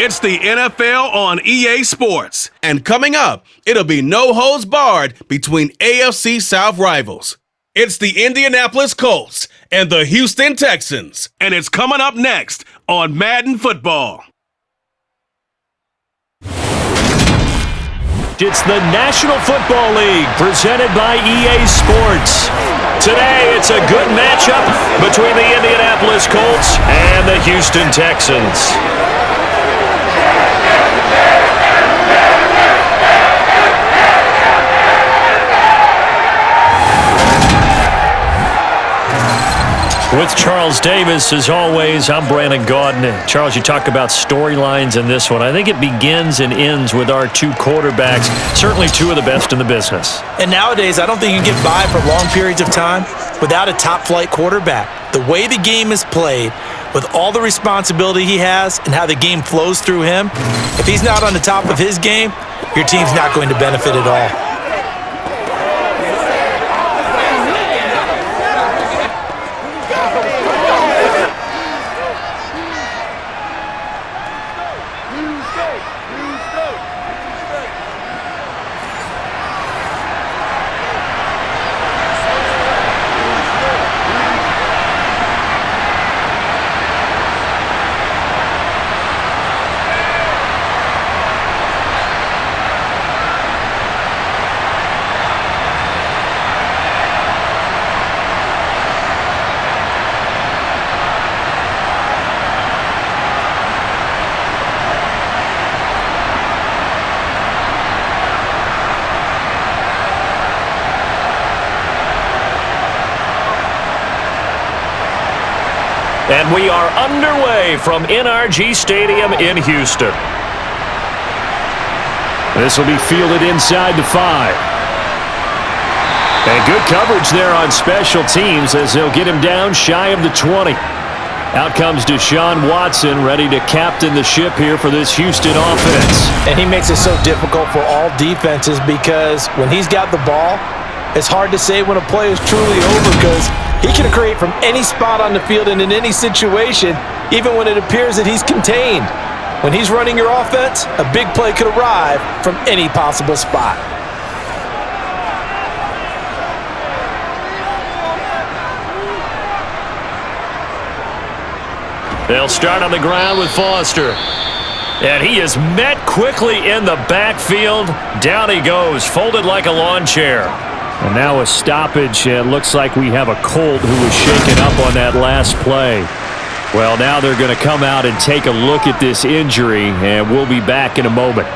It's the NFL on EA Sports. And coming up, it'll be no holds barred between AFC South rivals. It's the Indianapolis Colts and the Houston Texans. And it's coming up next on Madden Football. It's the National Football League presented by EA Sports. Today, it's a good matchup between the Indianapolis Colts and the Houston Texans. With Charles Davis, as always, I'm Brandon Gaudin. Charles, you talk about storylines in this one. I think it begins and ends with our two quarterbacks, certainly two of the best in the business. And nowadays, I don't think you can get by for long periods of time without a top-flight quarterback. The way the game is played, with all the responsibility he has and how the game flows through him, if he's not on the top of his game, your team's not going to benefit at all. And we are underway from NRG Stadium in Houston. This will be fielded inside the 5. And good coverage there on special teams as they'll get him down shy of the 20. Out comes Deshaun Watson, ready to captain the ship here for this Houston offense. And he makes it so difficult for all defenses because when he's got the ball, it's hard to say when a play is truly over because he can create from any spot on the field and in any situation, even when it appears that he's contained. When he's running your offense, a big play could arrive from any possible spot. They'll start on the ground with Foster. And he is met quickly in the backfield. Down he goes, folded like a lawn chair. And now a stoppage, and looks like we have a Colt who was shaken up on that last play. Well, now they're going to come out and take a look at this injury, and we'll be back in a moment.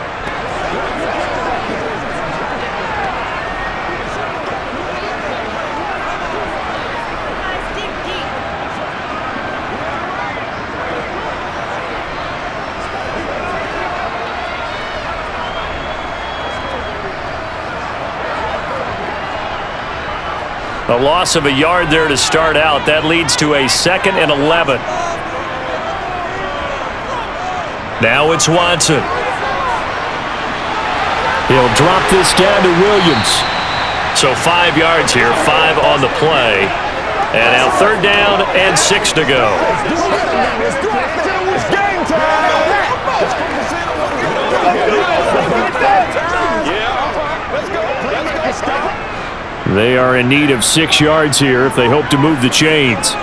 A loss of a yard there to start out. That leads to a 2nd and 11. Now it's Watson. He'll drop this down to Williams. So 5 yards here, 5 on the play. And now 3rd down and 6 to go. It's game time! They are in need of 6 yards here if they hope to move the chains.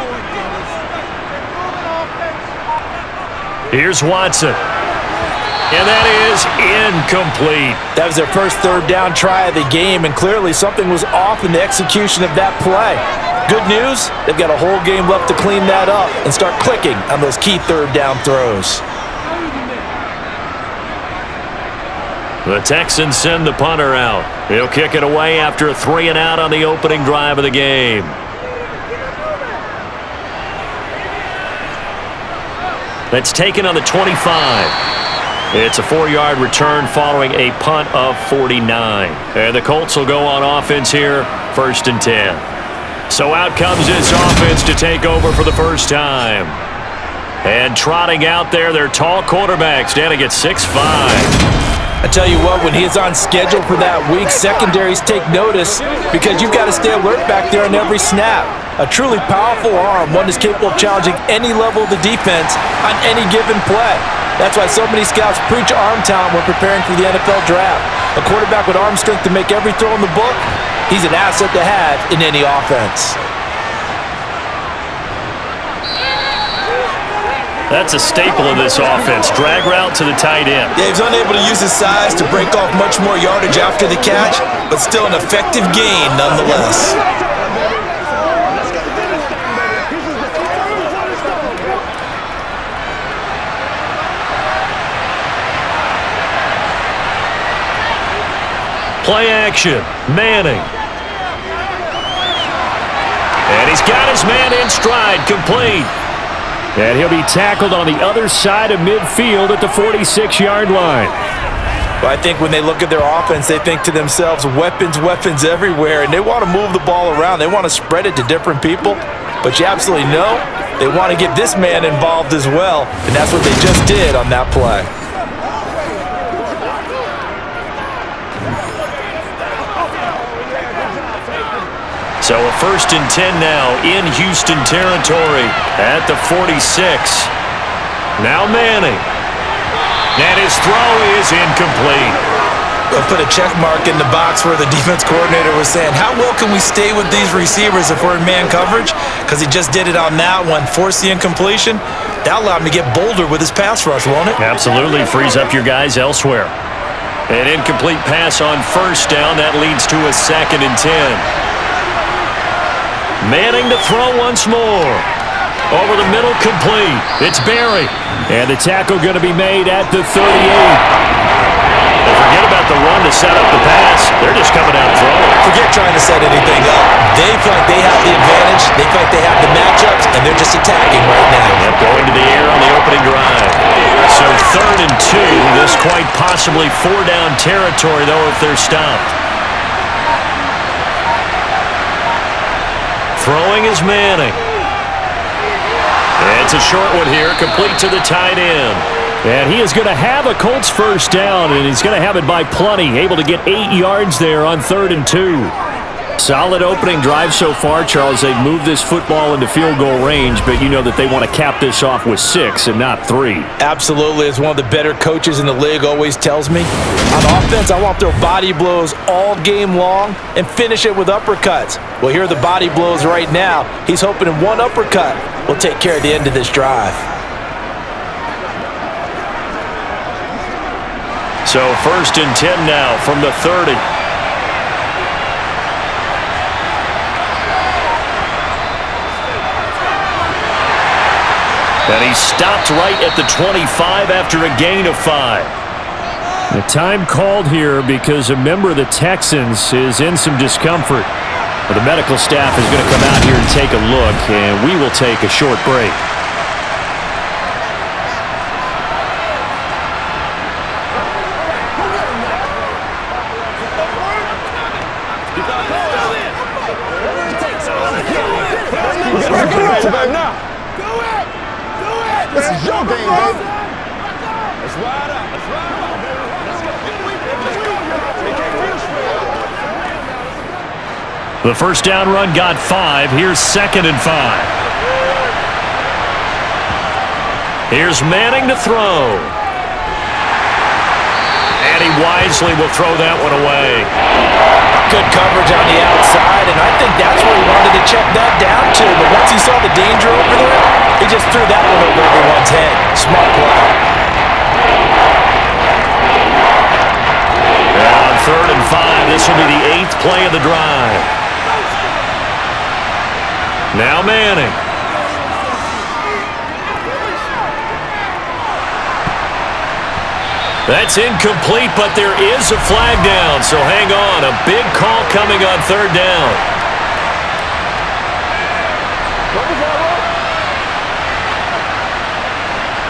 Here's Watson. And that is incomplete. That was their first 3rd down try of the game, and clearly something was off in the execution of that play. Good news, they've got a whole game left to clean that up and start clicking on those key 3rd down throws. The Texans send the punter out. He'll kick it away after a 3 and out on the opening drive of the game. That's taken on the 25. It's a 4-yard return following a punt of 49. And the Colts will go on offense here, 1st and 10. So out comes this offense to take over for the first time. And trotting out there, their tall quarterback standing at 6'5". I tell you what, when he is on schedule for that week, secondaries take notice because you've got to stay alert back there on every snap. A truly powerful arm, one that's capable of challenging any level of the defense on any given play. That's why so many scouts preach arm talent when preparing for the NFL draft. A quarterback with arm strength to make every throw in the book, he's an asset to have in any offense. That's a staple of this offense. Drag route to the tight end. Yeah, he's unable to use his size to break off much more yardage after the catch, but still an effective gain nonetheless. Play action. Manning. And he's got his man in stride. Complete. And he'll be tackled on the other side of midfield at the 46-yard line. Well, I think when they look at their offense, they think to themselves, weapons, weapons everywhere, and they want to move the ball around. They want to spread it to different people. But you absolutely know they want to get this man involved as well, and that's what they just did on that play. So a 1st and 10 now in Houston territory at the 46. Now Manning. And his throw is incomplete. We'll put a check mark in the box where the defense coordinator was saying, how well can we stay with these receivers if we're in man coverage? Because he just did it on that one, forced the incompletion. That allowed him to get bolder with his pass rush, won't it? Absolutely. Frees up your guys elsewhere. An incomplete pass on 1st down. That leads to a 2nd and 10. Manning to throw once more. Over the middle, complete. It's Barry. And the tackle going to be made at the 38. And forget about the run to set up the pass. They're just coming out throwing. Forget trying to set anything up. They feel like they have the advantage. They feel like they have the matchups, and they're just attacking right now. Yep, going to the air on the opening drive. So 3rd and 2. This quite possibly 4-down territory, though, if they're stopped. Throwing is Manning. And it's a short one here, complete to the tight end. And he is going to have a Colts 1st down, and he's going to have it by plenty. Able to get 8 yards there on 3rd and 2. Solid opening drive so far, Charles. They've moved this football into field goal range, but you know that they want to cap this off with 6 and not 3. Absolutely. As one of the better coaches in the league always tells me, on offense, I want to throw body blows all game long and finish it with uppercuts. Well, here are the body blows right now. He's hoping in one uppercut will take care of the end of this drive. So 1st and 10 now from the 30. And he stopped right at the 25 after a gain of 5. The time called here because a member of the Texans is in some discomfort. Well, the medical staff is going to come out here and take a look, and we will take a short break. This is your game, baby. Let's ride out. Let's ride out, baby. The 1st down run got 5. Here's 2nd and 5. Here's Manning to throw. And he wisely will throw that one away. Good coverage on the outside, and I think that's where he wanted to check that down to. But once he saw the danger over there, he just threw that one over everyone's head. Smart play. And on 3rd and 5, this will be the 8th play of the drive. Now Manning. That's incomplete, but there is a flag down, so hang on. A big call coming on 3rd down.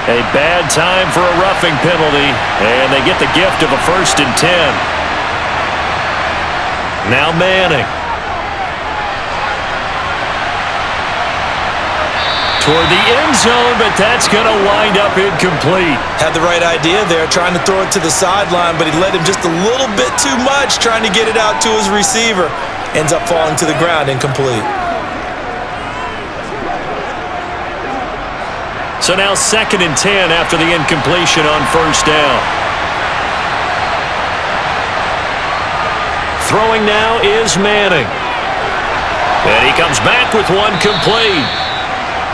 A bad time for a roughing penalty, and they get the gift of a 1st and 10. Now Manning. Toward the end zone, but that's going to wind up incomplete. Had the right idea there, trying to throw it to the sideline, but he led him just a little bit too much, trying to get it out to his receiver. Ends up falling to the ground, incomplete. So now 2nd and 10 after the incompletion on first down. Throwing now is Manning. And he comes back with one complete.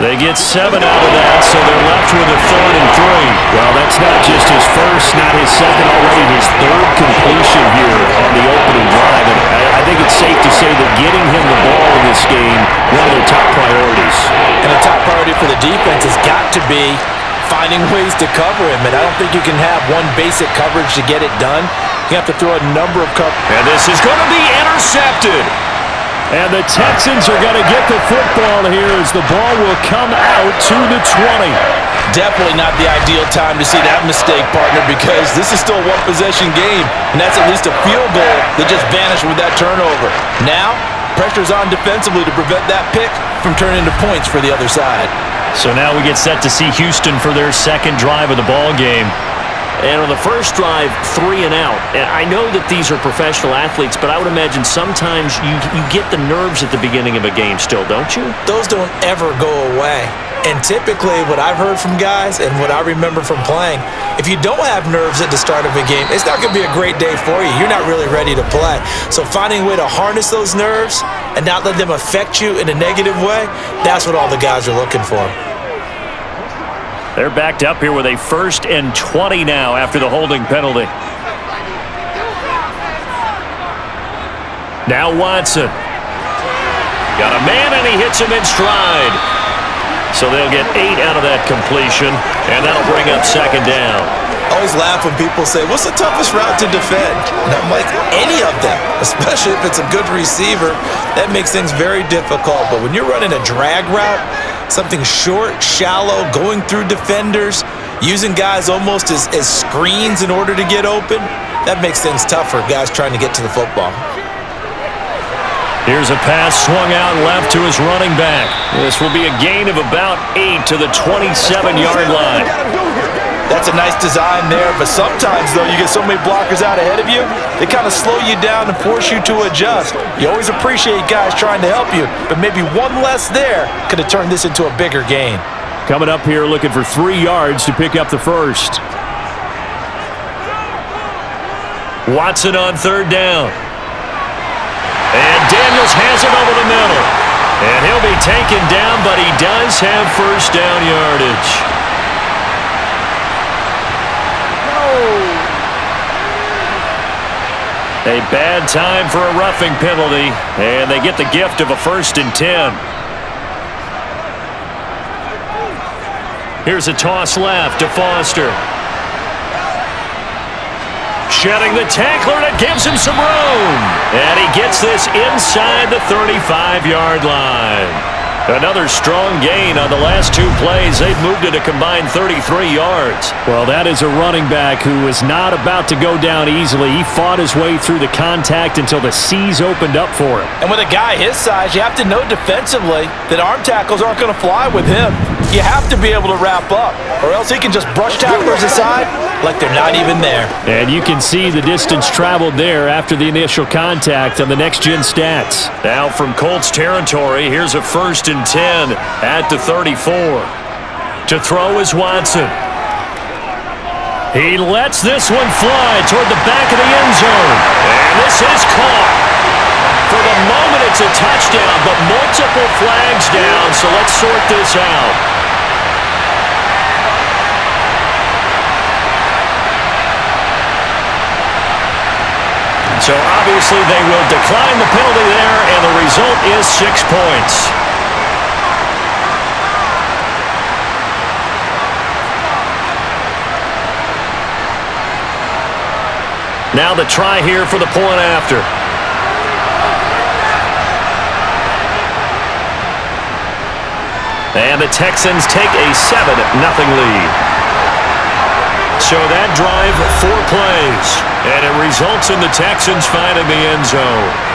They get 7 out of that, so they're left with a 3rd and 3. Well, that's not just his first, not his second, already his 3rd completion here on the opening drive. And I think it's safe to say that getting him the ball in this game, one of their top priorities. And the top priority for the defense has got to be finding ways to cover him. And I don't think you can have one basic coverage to get it done. You have to throw a number of coverages. And this is going to be intercepted. And the Texans are going to get the football here as the ball will come out to the 20. Definitely not the ideal time to see that mistake, partner, because this is still a one-possession game, and that's at least a field goal that just vanished with that turnover. Now, pressure's on defensively to prevent that pick from turning into points for the other side. So now we get set to see Houston for their 2nd drive of the ball game. And on the first drive, 3 and out. And I know that these are professional athletes, but I would imagine sometimes you get the nerves at the beginning of a game still, don't you? Those don't ever go away. And typically what I've heard from guys and what I remember from playing, if you don't have nerves at the start of a game, it's not going to be a great day for you. You're not really ready to play. So finding a way to harness those nerves and not let them affect you in a negative way, that's what all the guys are looking for. They're backed up here with a 1st and 20 now after the holding penalty. Now Watson. Got a man and he hits him in stride. So they'll get 8 out of that completion, and that'll bring up 2nd down. I always laugh when people say, what's the toughest route to defend? And I'm like, any of them, especially if it's a good receiver. That makes things very difficult. But when you're running a drag route, something short, shallow, going through defenders, using guys almost as screens in order to get open, that makes things tough for guys trying to get to the football. Here's a pass swung out left to his running back. This will be a gain of about 8 to the 27-yard line. That's a nice design there, but sometimes, though, you get so many blockers out ahead of you, they kind of slow you down and force you to adjust. You always appreciate guys trying to help you, but maybe one less there could have turned this into a bigger gain. Coming up here looking for 3 yards to pick up the first. Watson on 3rd down. And Daniels has it over the middle. And he'll be taken down, but he does have 1st down yardage. A bad time for a roughing penalty, and they get the gift of a 1st and 10. Here's a toss left to Foster. Shedding the tackler, and it gives him some room. And he gets this inside the 35-yard line. Another strong gain on the last 2 plays. They've moved it a combined 33 yards. Well, that is a running back who is not about to go down easily. He fought his way through the contact until the seas opened up for him. And with a guy his size, you have to know defensively that arm tackles aren't going to fly with him. You have to be able to wrap up, or else he can just brush tacklers aside like they're not even there. And you can see the distance traveled there after the initial contact on the next-gen stats. Now from Colts territory, here's a 1st and 10 at the 34. To throw is Watson. He lets this one fly toward the back of the end zone. And this is caught. For the moment, it's a touchdown, but multiple flags down, so let's sort this out. So obviously they will decline the penalty there, and the result is 6 points. Now the try here for the point after. And the Texans take a 7-0 lead. So that drive, 4 plays, and it results in the Texans finding the end zone.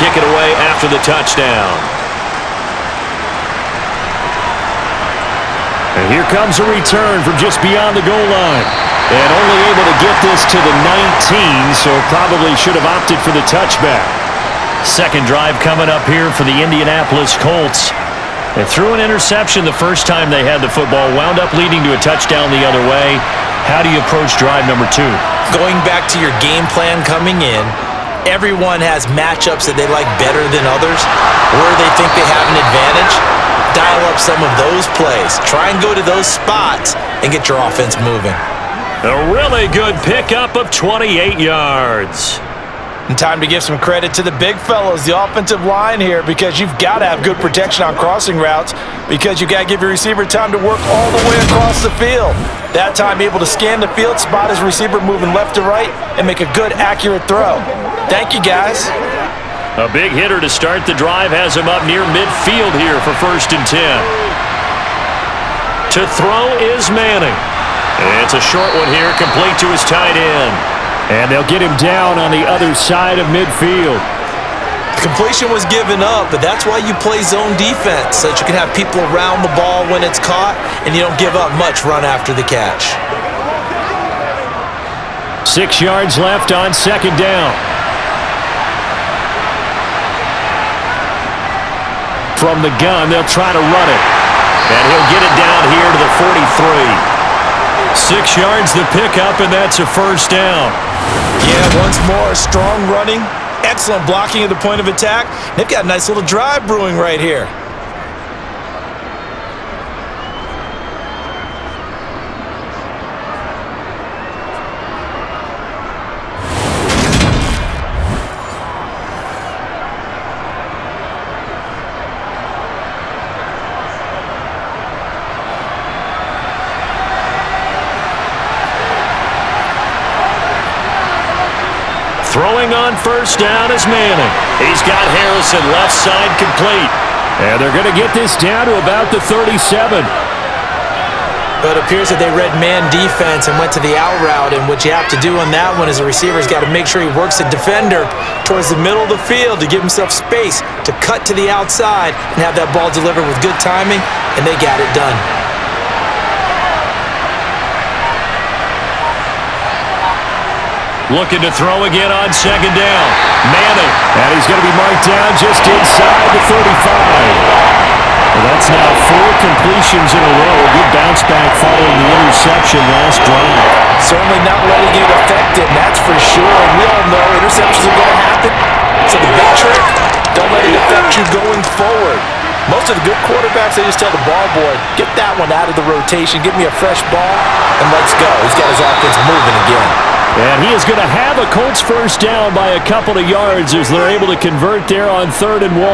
kick it away after the touchdown. And here comes a return from just beyond the goal line. And only able to get this to the 19, so probably should have opted for the touchback. Second drive coming up here for the Indianapolis Colts. They threw an interception the first time they had the football, wound up leading to a touchdown the other way. How do you approach drive number 2? Going back to your game plan coming in, everyone has matchups that they like better than others, where they think they have an advantage. Dial up some of those plays. Try and go to those spots and get your offense moving. A really good pickup of 28 yards. And time to give some credit to the big fellows, the offensive line here, because you've got to have good protection on crossing routes, because you got to give your receiver time to work all the way across the field. That time able to scan the field, spot his receiver moving left to right, and make a good, accurate throw. Thank you, guys. A big hitter to start the drive has him up near midfield here for 1st and 10. To throw is Manning. It's a short one here, complete to his tight end. And they'll get him down on the other side of midfield. Completion was given up, but that's why you play zone defense, so that you can have people around the ball when it's caught, and you don't give up much run after the catch. 6 yards left on 2nd down. From the gun, they'll try to run it. And he'll get it down here to the 43. 6 yards the pickup, and that's a 1st down. Yeah, once more, strong running, excellent blocking at the point of attack. They've got a nice little drive brewing right here. Throwing on 1st down is Manning. He's got Harrison left side complete. And they're going to get this down to about the 37. But it appears that they read man defense and went to the out route, and what you have to do on that one is the receiver's got to make sure he works the defender towards the middle of the field to give himself space to cut to the outside and have that ball delivered with good timing, and they got it done. Looking to throw again on 2nd down. Manning. And he's going to be marked down just inside the 35. Well, that's now 4 completions in a row. A good bounce back following the interception last drive. Certainly not letting it affect him, that's for sure. And we all know interceptions are going to happen. So the big trick, don't let it affect you going forward. Most of the good quarterbacks, they just tell the ball boy, get that one out of the rotation, give me a fresh ball, and let's go. He's got his offense moving again. And he is going to have a Colts 1st down by a couple of yards as they're able to convert there on 3rd and 1.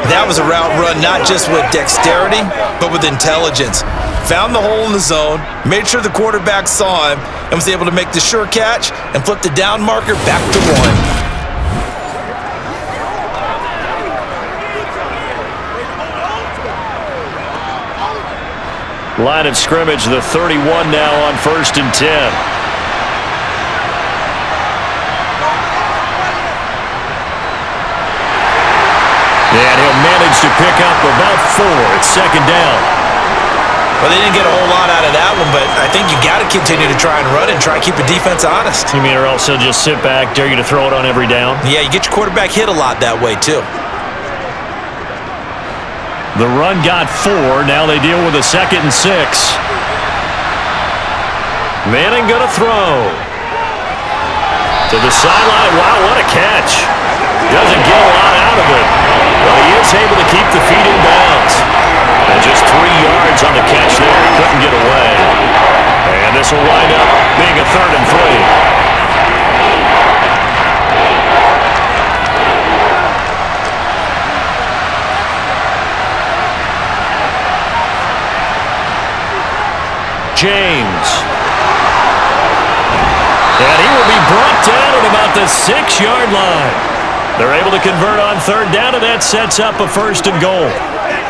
That was a route run not just with dexterity, but with intelligence. Found the hole in the zone, made sure the quarterback saw him, and was able to make the sure catch and flip the down marker back to 1. Line of scrimmage, the 31 now on 1st and 10. And he'll manage to pick up about 4 at 2nd down. Well, they didn't get a whole lot out of that one, but I think you got to continue to try and run and try and keep the defense honest. You mean or else he'll just sit back, dare you to throw it on every down? Yeah, you get your quarterback hit a lot that way, too. The run got 4. Now they deal with a 2nd and 6. Manning going to throw. To the sideline. Wow, what a catch. Doesn't get a lot out of it. But he is able to keep the feet in bounds. And just 3 yards on the catch there. He couldn't get away. And this will wind up being a 3rd and 3. James. And he will be brought down at about the 6-yard line. They're able to convert on 3rd down, and that sets up a 1st and goal.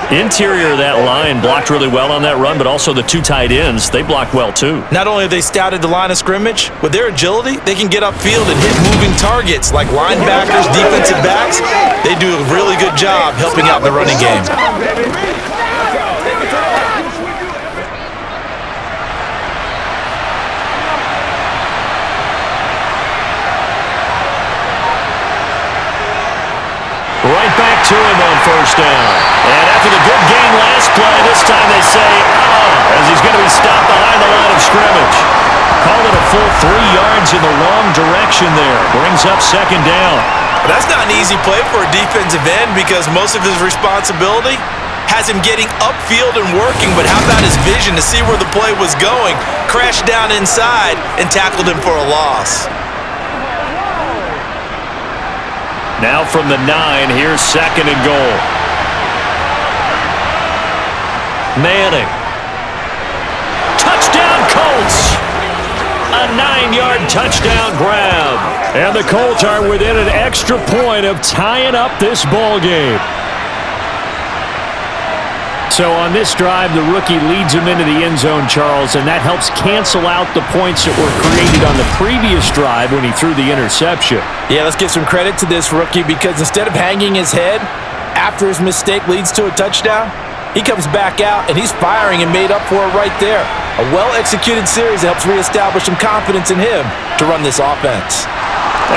Interior of that line blocked really well on that run, but also the two tight ends, they blocked well too. Not only have they scouted the line of scrimmage, with their agility, they can get upfield and hit moving targets like linebackers, defensive backs. They do a really good job helping out the running game. Right back to him on first down. And after the good gain last play, this time they say, as he's going to be stopped behind the line of scrimmage. Call it a full 3 yards in the wrong direction there. Brings up second down. That's not an easy play for a defensive end because most of his responsibility has him getting upfield and working, but how about his vision to see where the play was going, crashed down inside, and tackled him for a loss. Now from the 9, here's second and goal. Manning. Touchdown, Colts! A 9-yard touchdown grab. And the Colts are within an extra point of tying up this ball game. So on this drive, the rookie leads him into the end zone, Charles, and that helps cancel out the points that were created on the previous drive when he threw the interception. Yeah, let's give some credit to this rookie because instead of hanging his head after his mistake leads to a touchdown, he comes back out and he's firing and made up for it right there. A well-executed series that helps reestablish some confidence in him to run this offense.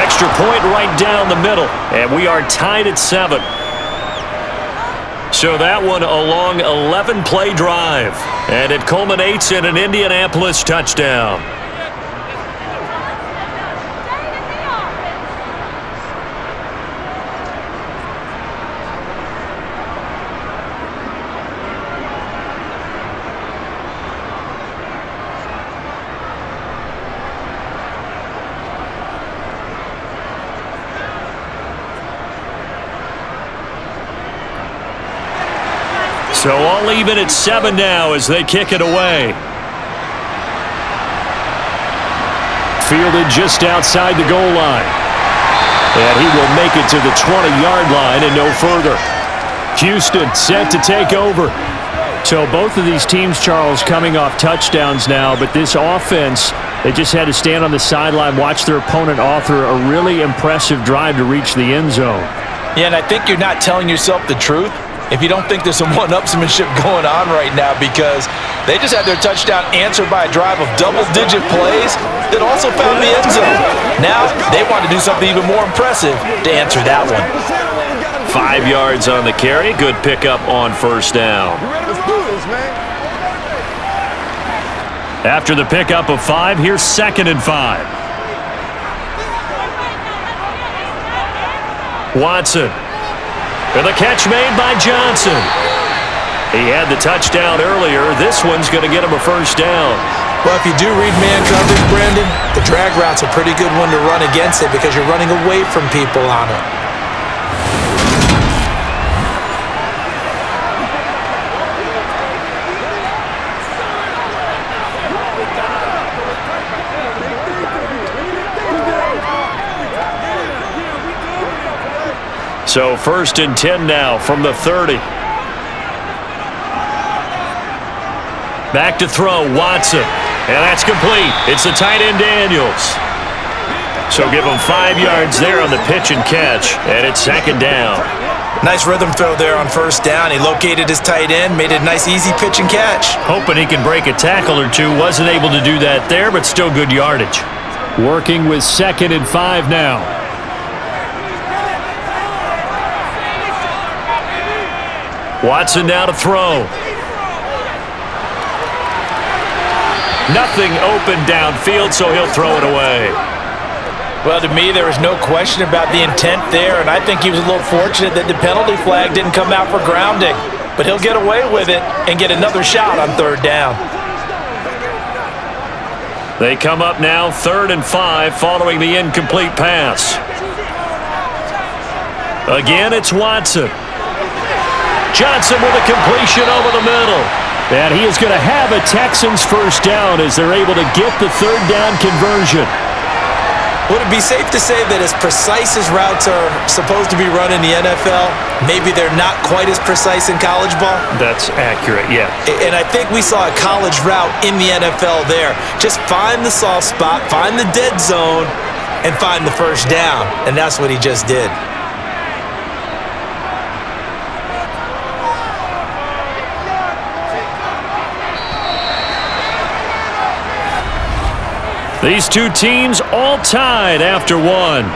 Extra point right down the middle, and we are tied at 7. So that one a long 11-play drive, and it culminates in an Indianapolis touchdown. So all even at 7 now as they kick it away. Fielded just outside the goal line. And he will make it to the 20-yard line and no further. Houston set to take over. So both of these teams, Charles, coming off touchdowns now, but this offense, they just had to stand on the sideline, watch their opponent author a really impressive drive to reach the end zone. Yeah, and I think you're not telling yourself the truth if you don't think there's some one-upsmanship going on right now because they just had their touchdown answered by a drive of double-digit plays that also found the end zone. Now they want to do something even more impressive to answer that one. 5 yards on the carry. Good pickup on first down. After the pickup of 5, here's second and 5. Watson. And the catch made by Johnson. He had the touchdown earlier. This one's going to get him a first down. Well, if you do read man coverage, Brandon, the drag route's a pretty good one to run against it because you're running away from people on it. So first and 10 now from the 30. Back to throw, Watson. And that's complete. It's the tight end, Daniels. So give him 5 yards there on the pitch and catch. And it's second down. Nice rhythm throw there on first down. He located his tight end, made a nice easy pitch and catch. Hoping he can break a tackle or two. Wasn't able to do that there, but still good yardage. Working with second and 5 now. Watson now to throw. Nothing open downfield, so he'll throw it away. Well, to me, there was no question about the intent there, and I think he was a little fortunate that the penalty flag didn't come out for grounding. But he'll get away with it and get another shot on third down. They come up now third and 5 following the incomplete pass. Again, it's Watson. Johnson with a completion over the middle. And he is going to have a Texans first down as they're able to get the third down conversion. Would it be safe to say that as precise as routes are supposed to be run in the NFL, maybe they're not quite as precise in college ball? That's accurate, yeah. And I think we saw a college route in the NFL there. Just find the soft spot, find the dead zone, and find the first down. And that's what he just did. These two teams all tied after one.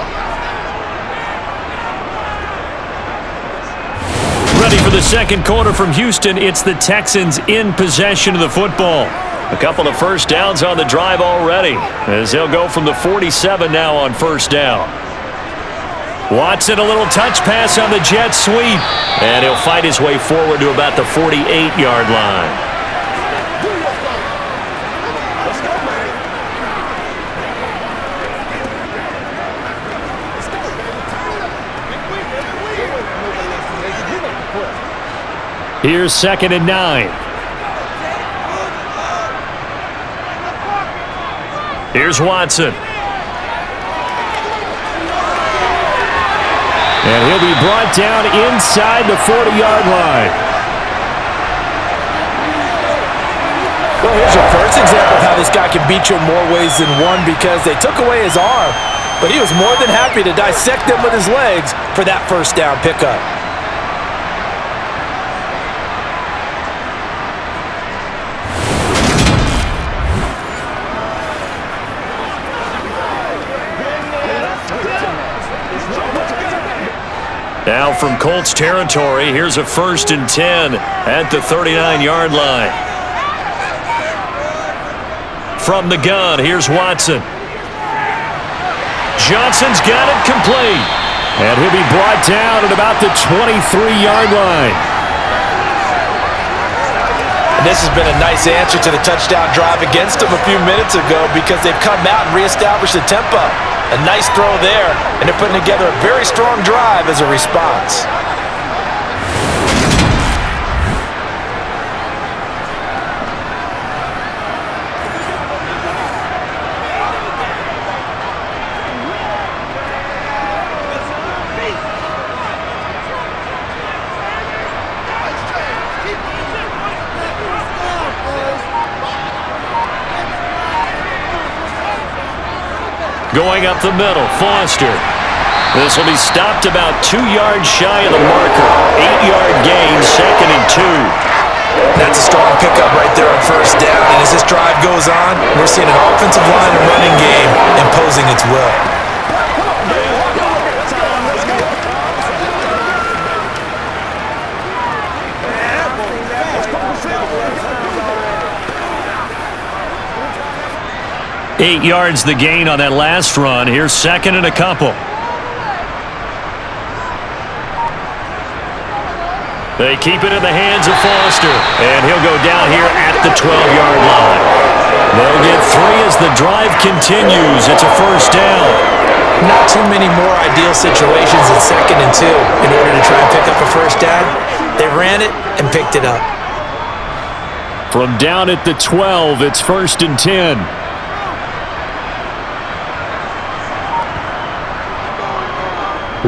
Ready for the second quarter from Houston. It's the Texans in possession of the football. A couple of first downs on the drive already, as they'll go from the 47 now on first down. Watson, a little touch pass on the jet sweep, and he'll fight his way forward to about the 48-yard line. Here's 2nd and 9. Here's Watson. And he'll be brought down inside the 40-yard line. Well, here's your first example of how this guy can beat you in more ways than one, because they took away his arm, but he was more than happy to dissect them with his legs for that first down pickup. Now from Colts territory, here's a 1st and 10 at the 39-yard line. From the gun, here's Watson. Johnson's got it complete. And he'll be brought down at about the 23-yard line. And this has been a nice answer to the touchdown drive against them a few minutes ago, because they've come out and reestablished the tempo. A nice throw there, and they're putting together a very strong drive as a response. Going up the middle, Foster. This will be stopped about 2 yards shy of the marker. 8-yard gain, 2nd and 2. That's a strong pickup right there on first down. And as this drive goes on, we're seeing an offensive line and running game imposing its will. Eight yards the gain on that last run. Here's 2nd and a couple. They keep it in the hands of Foster, and he'll go down here at the 12-yard line. They'll get 3 as the drive continues. It's a first down. Not too many more ideal situations than 2nd and 2 in order to try and pick up a first down. They ran it and picked it up. From down at the 12, it's 1st and 10.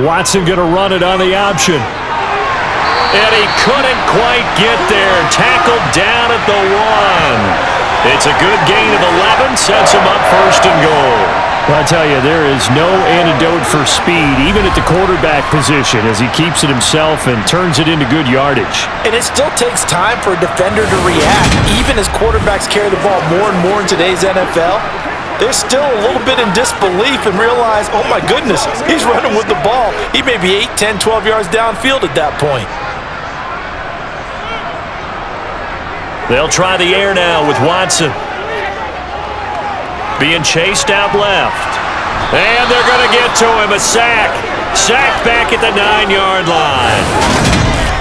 Watson going to run it on the option. And he couldn't quite get there. Tackled down at the 1. It's a good gain of 11. Sets him up 1st and goal. Well, I tell you, there is no antidote for speed, even at the quarterback position, as he keeps it himself and turns it into good yardage. And it still takes time for a defender to react. Even as quarterbacks carry the ball more and more in today's NFL, they're still a little bit in disbelief and realize, oh my goodness, he's running with the ball. He may be 8, 10, 12 yards downfield at that point. They'll try the air now with Watson. Being chased out left. And they're going to get to him. A sack. Sacked back at the 9-yard line.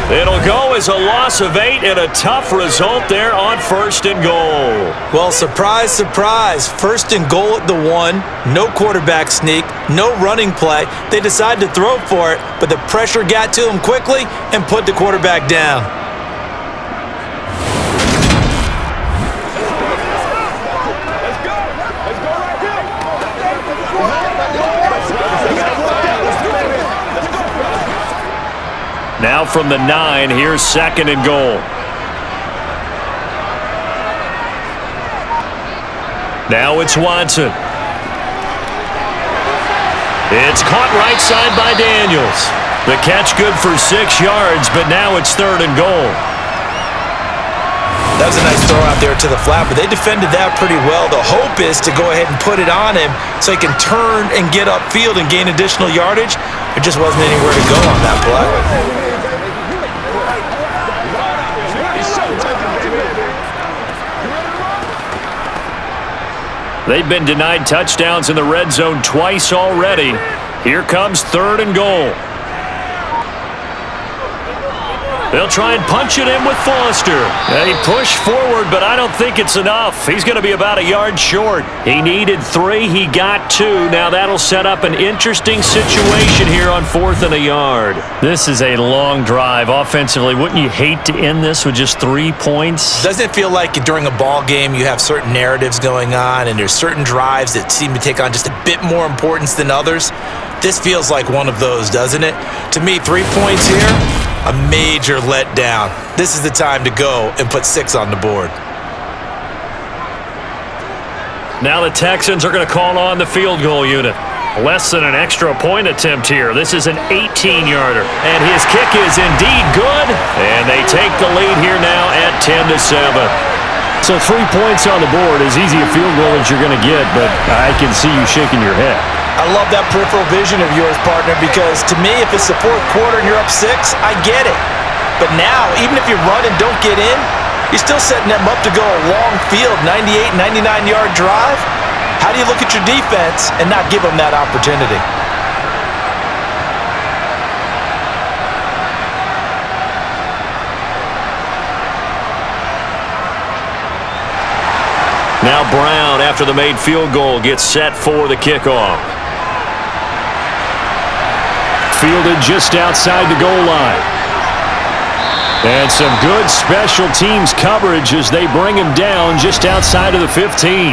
It'll go as a loss of 8 and a tough result there on 1st and goal. Well, surprise, surprise. 1st and goal at the 1. No quarterback sneak. No running play. They decide to throw for it, but the pressure got to him quickly and put the quarterback down. Now from the 9, here's 2nd and goal. Now it's Watson. It's caught right side by Daniels. The catch good for 6 yards, but now it's 3rd and goal. That was a nice throw out there to the flat, but they defended that pretty well. The hope is to go ahead and put it on him so he can turn and get upfield and gain additional yardage. There just wasn't anywhere to go on that play. They've been denied touchdowns in the red zone twice already. Here comes 3rd and goal. They'll try and punch it in with Foster. He pushed forward, but I don't think it's enough. He's going to be about a yard short. He needed 3. He got 2. Now that'll set up an interesting situation here on 4th and a yard. This is a long drive offensively. Wouldn't you hate to end this with just 3 points? Doesn't it feel like during a ball game you have certain narratives going on and there's certain drives that seem to take on just a bit more importance than others? This feels like one of those, doesn't it? To me, 3 points here, a major letdown. This is the time to go and put 6 on the board. Now the Texans are going to call on the field goal unit. Less than an extra point attempt here. This is an 18-yarder. And his kick is indeed good. And they take the lead here now at 10-7. So 3 points on the board, as easy a field goal as you're going to get, but I can see you shaking your head. I love that peripheral vision of yours, partner, because to me, if it's the 4th quarter and you're up 6, I get it. But now, even if you run and don't get in, you're still setting them up to go a long field, 98, 99-yard drive. How do you look at your defense and not give them that opportunity? Now Brown, after the made field goal, gets set for the kickoff. Fielded just outside the goal line. And some good special teams coverage as they bring him down just outside of the 15.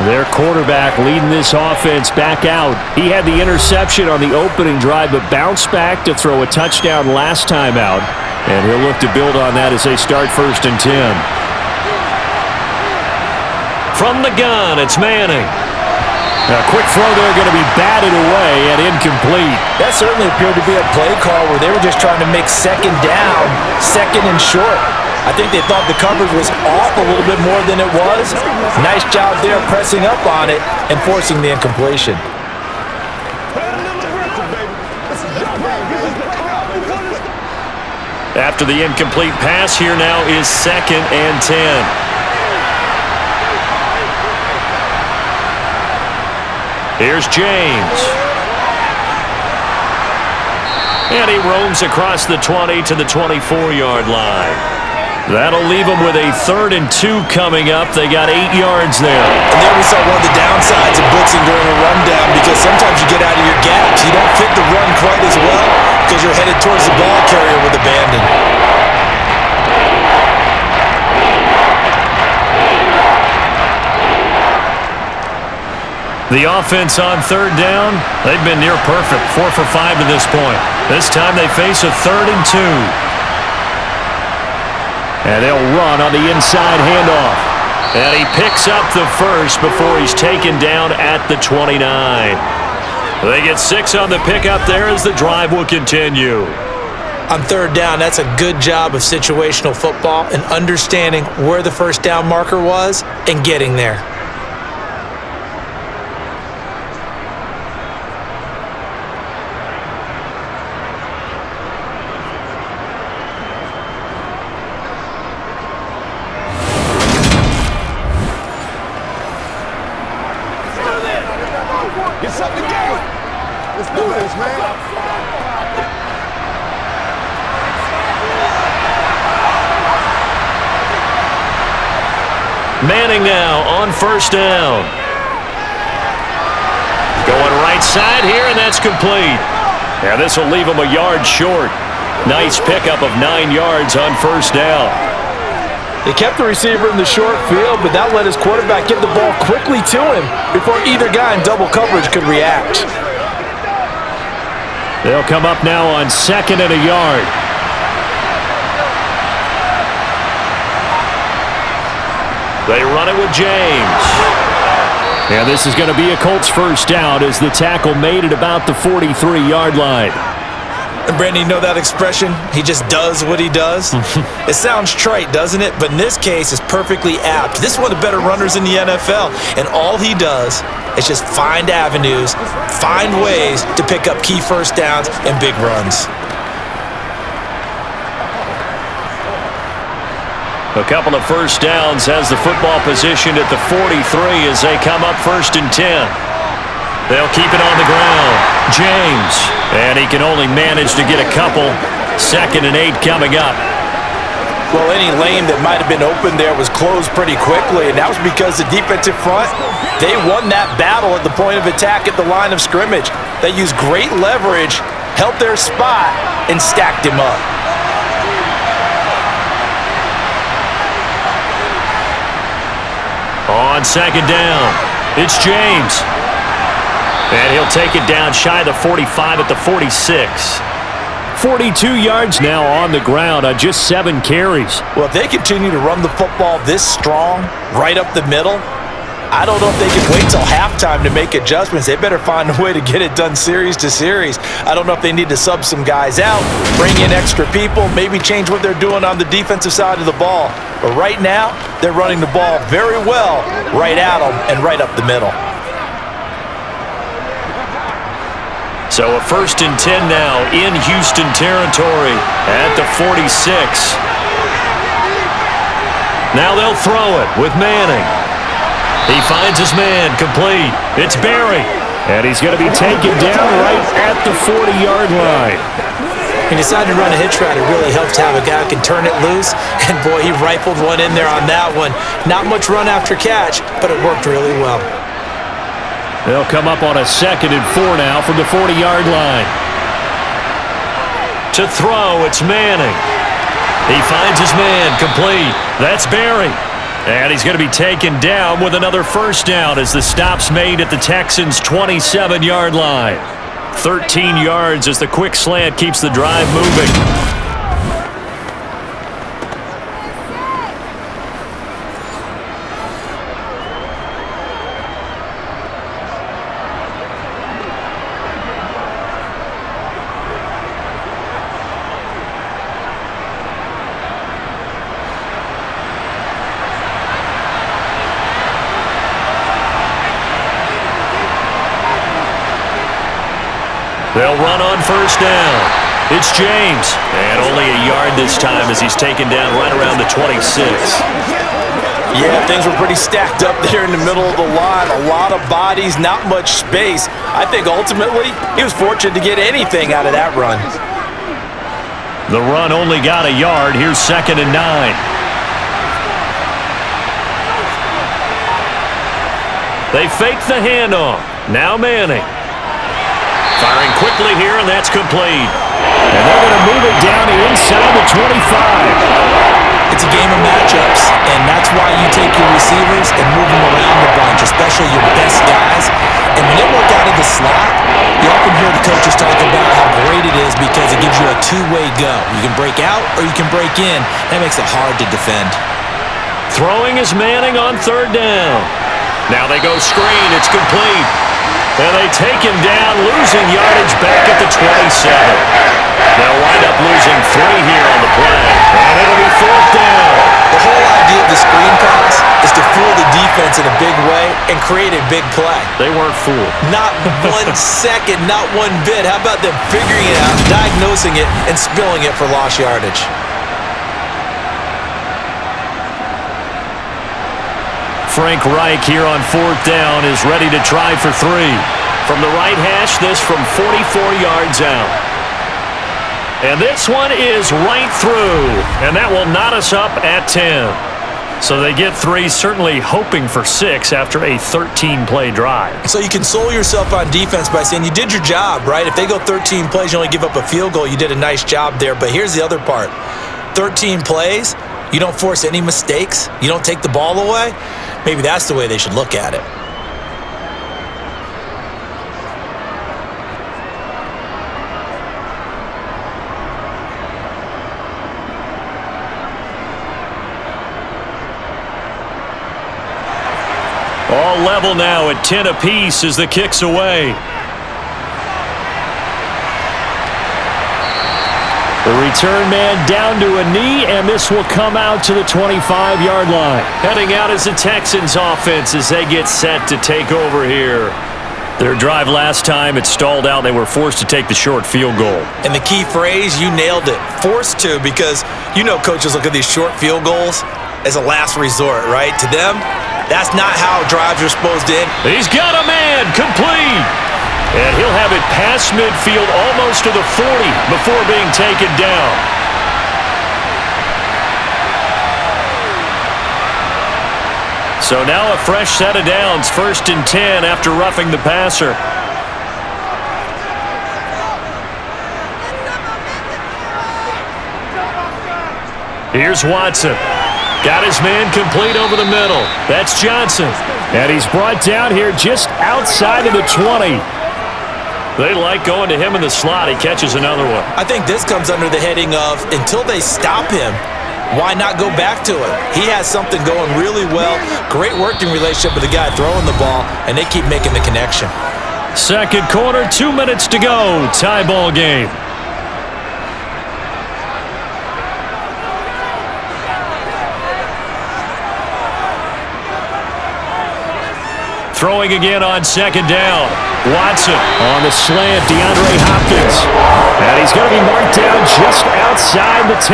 Their quarterback leading this offense back out. He had the interception on the opening drive, but bounced back to throw a touchdown last time out. And he'll look to build on that as they start 1st and 10. From the gun, it's Manning. A quick throw there going to be batted away and incomplete. That certainly appeared to be a play call where they were just trying to make 2nd down, 2nd and short. I think they thought the coverage was off a little bit more than it was. Nice job there pressing up on it and forcing the incompletion. After the incomplete pass, here now is 2nd and 10. Here's James. And he roams across the 20 to the 24-yard line. That'll leave them with a 3rd and 2 coming up. They got 8 yards there. And there we saw one of the downsides of blitzing during a rundown, because sometimes you get out of your gaps. You don't fit the run quite as well because you're headed towards the ball carrier with abandon. The offense on 3rd down, they've been near perfect, 4 for 5 to this point. This time they face a 3rd and 2. And they'll run on the inside handoff. And he picks up the first before he's taken down at the 29. They get 6 on the pickup there as the drive will continue. On 3rd down, that's a good job of situational football and understanding where the 1st down marker was and getting there. Get something together. Let's do this, man. Manning now on 1st down. Going right side here, and that's complete. Yeah, this will leave him a yard short. Nice pickup of 9 yards on 1st down. They kept the receiver in the short field, but that let his quarterback get the ball quickly to him before either guy in double coverage could react. They'll come up now on 2nd and a yard. They run it with James. And this is going to be a Colts first down as the tackle made at about the 43-yard line. And Brandon, you know that expression? He just does what he does? It sounds trite, doesn't it? But in this case, it's perfectly apt. This is one of the better runners in the NFL. And all he does is just find avenues, find ways to pick up key first downs and big runs. A couple of first downs has the football positioned at the 43 as they come up 1st and 10. They'll keep it on the ground. James. And he can only manage to get a couple. 2nd and 8 coming up. Well, any lane that might have been open there was closed pretty quickly, and that was because the defensive front, they won that battle at the point of attack at the line of scrimmage. They used great leverage, held their spot, and stacked him up. On 2nd down, it's James. And he'll take it down shy of the 45 at the 46. 42 yards now on the ground on just 7 carries. Well, if they continue to run the football this strong, right up the middle, I don't know if they can wait till halftime to make adjustments. They better find a way to get it done series to series. I don't know if they need to sub some guys out, bring in extra people, maybe change what they're doing on the defensive side of the ball. But right now, they're running the ball very well right at them and right up the middle. So a 1st and 10 now in Houston territory at the 46. Now they'll throw it with Manning. He finds his man, complete. It's Barry. And he's going to be taken down right at the 40-yard line. He decided to run a hitch route. It really helps to have a guy who can turn it loose. And, boy, he rifled one in there on that one. Not much run after catch, but it worked really well. They'll come up on a 2nd and 4 now from the 40-yard line. To throw, it's Manning. He finds his man, complete. That's Barry. And he's going to be taken down with another first down as the stop's made at the Texans' 27-yard line. 13 yards as the quick slant keeps the drive moving. They'll run on first down. It's James. And only a yard this time as he's taken down right around the 26. Yeah, things were pretty stacked up there in the middle of the line. A lot of bodies, not much space. I think ultimately he was fortunate to get anything out of that run. The run only got a yard. Here's 2nd and 9. They fake the handoff. Now Manning. Firing quickly here, and that's complete. And they're going to move it down inside the 25. It's a game of matchups, and that's why you take your receivers and move them around the bunch, especially your best guys. And when they work out of the slot, you often hear the coaches talk about how great it is because it gives you a two-way go. You can break out or you can break in. That makes it hard to defend. Throwing is Manning on 3rd down. Now they go screen. It's complete. And they take him down, losing yardage back at the 27. They'll wind up losing 3 here on the play. And it'll be 4th down. The whole idea of the screen pass is to fool the defense in a big way and create a big play. They weren't fooled. Not 1 second, not 1 bit. How about them figuring it out, diagnosing it, and spilling it for lost yardage? Frank Reich here on 4th down is ready to try for 3. From the right hash, this from 44 yards out. And this one is right through. And that will knot us up at 10. So they get 3, certainly hoping for 6 after a 13-play drive. So you console yourself on defense by saying you did your job, right? If they go 13 plays, you only give up a field goal, you did a nice job there. But here's the other part. 13 plays, you don't force any mistakes, you don't take the ball away. Maybe that's the way they should look at it. All level now at 10 apiece as the kick's away. The return man down to a knee, and this will come out to the 25-yard line. Heading out is the Texans offense as they get set to take over here. Their drive last time, it stalled out. They were forced to take the short field goal. And the key phrase, you nailed it. Forced to, because you know coaches look at these short field goals as a last resort, right? To them, that's not how drives are supposed to end. He's got a man, complete. And he'll have it past midfield almost to the 40 before being taken down. So now a fresh set of downs, 1st and 10 after roughing the passer. Here's Watson. Got his man complete over the middle. That's Johnson. And he's brought down here just outside of the 20. They like going to him in the slot. He catches another one. I think this comes under the heading of until they stop him, why not go back to it? He has something going really well. Great working relationship with the guy throwing the ball, and they keep making the connection. Second quarter, 2 minutes to go. Tie ball game. Throwing again on 2nd down. Watson on the slant, DeAndre Hopkins. And he's going to be marked down just outside the 10.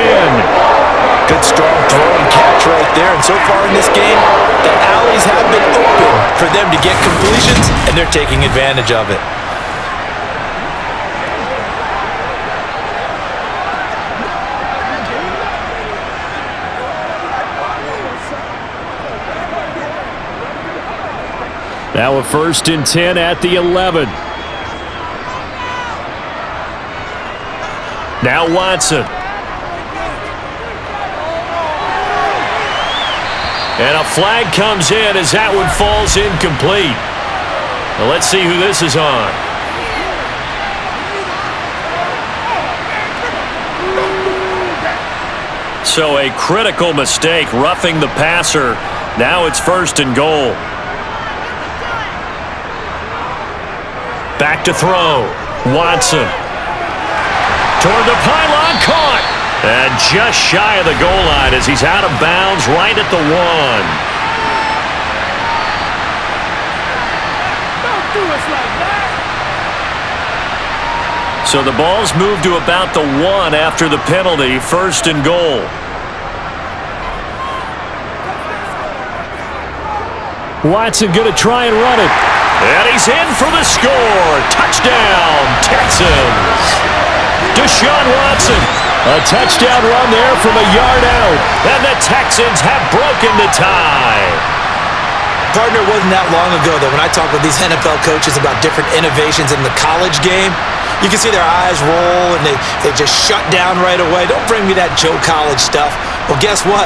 Good strong throw and catch right there. And so far in this game, the alleys have been open for them to get completions, and they're taking advantage of it. Now a 1st and 10 at the 11. Now Watson. And a flag comes in as that one falls incomplete. Well, let's see who this is on. So a critical mistake, roughing the passer. Now it's 1st and goal. Back to throw. Watson. Toward the pylon, caught. And just shy of the goal line as he's out of bounds right at the 1. Don't do us like that. So the ball's moved to about the 1 after the penalty. 1st and goal. Watson going to try and run it. And he's in for the score. Touchdown, Texans. Deshaun Watson. A touchdown run there from a yard out. And the Texans have broken the tie. Partner, wasn't that long ago that when I talk with these NFL coaches about different innovations in the college game, you can see their eyes roll and they just shut down right away. Don't bring me that Joe College stuff. Well, guess what?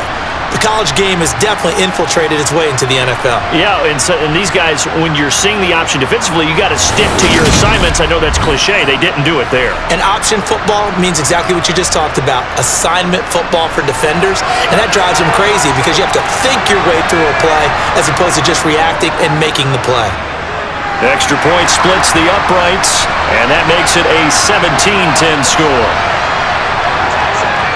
The college game has definitely infiltrated its way into the NFL. Yeah, and these guys, when you're seeing the option defensively, you got to stick to your assignments. I know that's cliche. They didn't do it there. And option football means exactly what you just talked about, assignment football for defenders, and that drives them crazy because you have to think your way through a play as opposed to just reacting and making the play. The extra point splits the uprights, and that makes it a 17-10 score.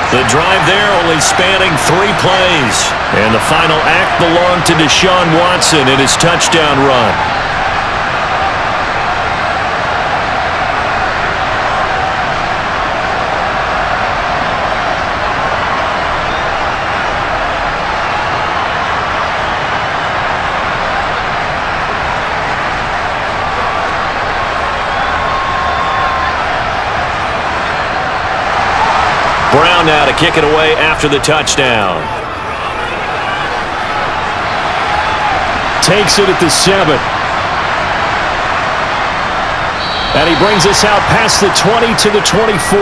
The drive there only spanning 3 plays. And the final act belonged to Deshaun Watson in his touchdown run. Brown now to kick it away after the touchdown. Takes it at the 7. And he brings us out past the 20 to the 24.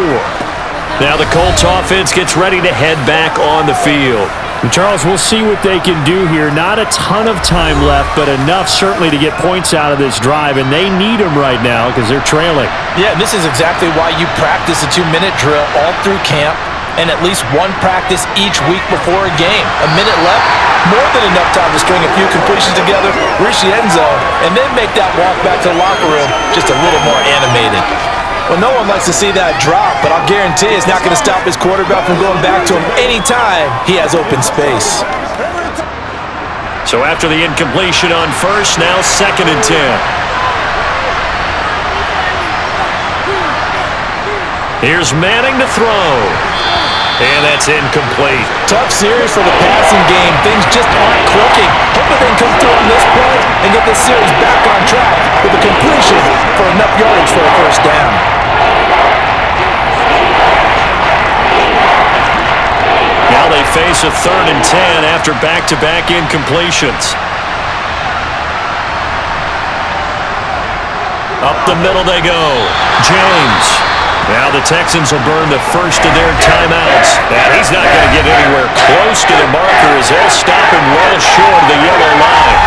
Now the Colts offense gets ready to head back on the field. And Charles, we'll see what they can do here. Not a ton of time left, but enough certainly to get points out of this drive, and they need them right now because they're trailing. Yeah, this is exactly why you practice a 2-minute drill all through camp. and at least one practice each week before a game. A minute left, more than enough time to string a few completions together, reach the end zone, and then make that walk back to the locker room just a little more animated. Well, no one likes to see that drop, but I'll guarantee it's not going to stop his quarterback from going back to him anytime he has open space. So after the incompletion on first, now 2nd and 10. Here's Manning to throw. And that's incomplete. Tough series for the passing game. Things just aren't clicking. Hoping they can come through on this play and get this series back on track with a completion for enough yardage for a first down. Now they face a 3rd and 10 after back-to-back incompletions. Up the middle they go. James. Now the Texans will burn the first of their timeouts. And he's not going to get anywhere close to the marker as they'll stop him well short of the yellow line.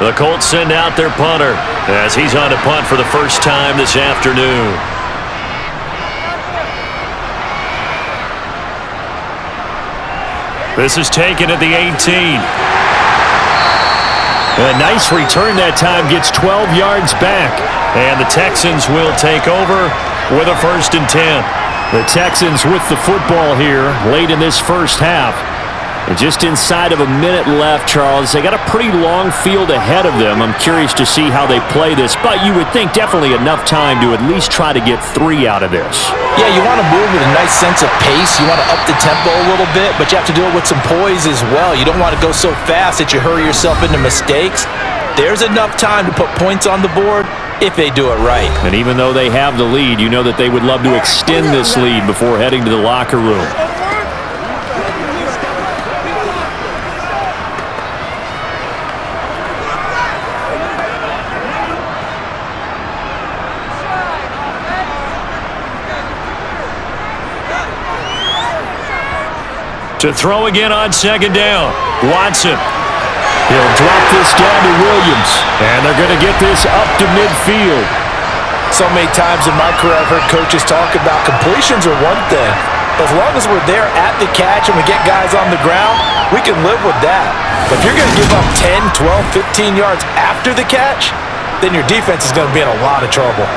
The Colts send out their punter as he's on to punt for the first time this afternoon. This is taken at the 18. A nice return that time, gets 12 yards back. And the Texans will take over with a 1st and 10. The Texans with the football here late in this first half. And just inside of a minute left, Charles. They got a pretty long field ahead of them. I'm curious to see how they play this, but you would think definitely enough time to at least try to get 3 out of this. Yeah, you want to move with a nice sense of pace. You want to up the tempo a little bit, but you have to do it with some poise as well. You don't want to go so fast that you hurry yourself into mistakes. There's enough time to put points on the board if they do it right. And even though they have the lead, you know that they would love to extend this lead before heading to the locker room. To throw again on 2nd down. Watson. He'll drop this down to Williams. And they're going to get this up to midfield. So many times in my career I've heard coaches talk about completions are one thing. But as long as we're there at the catch and we get guys on the ground, we can live with that. But if you're going to give up 10, 12, 15 yards after the catch, then your defense is going to be in a lot of trouble.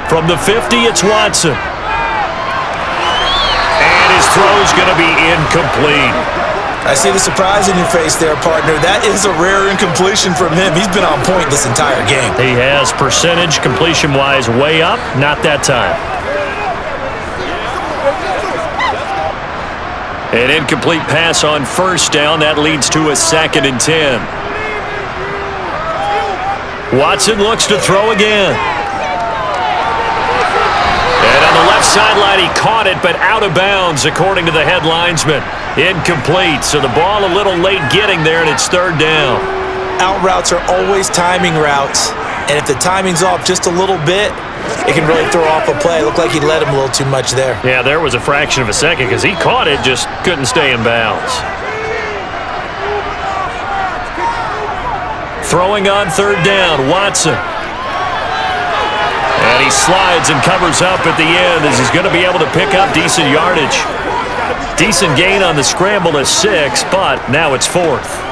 From the 50, it's Watson. And his throw's going to be incomplete. I see the surprise in your face there, partner. That is a rare incompletion from him. He's been on point this entire game. He has percentage completion-wise way up. Not that time. An incomplete pass on 1st down. That leads to a 2nd and 10. Watson looks to throw again. And on the left sideline, he caught it, but out of bounds, according to the head linesman. Incomplete, so the ball a little late getting there, and it's 3rd down. Out routes are always timing routes, and if the timing's off just a little bit, it can really throw off a play. It looked like he let him a little too much there. Yeah, there was a fraction of a second because he caught it, just couldn't stay in bounds. Throwing on 3rd down, Watson. And he slides and covers up at the end as he's going to be able to pick up decent yardage. Decent gain on the scramble to 6, but now it's 4th.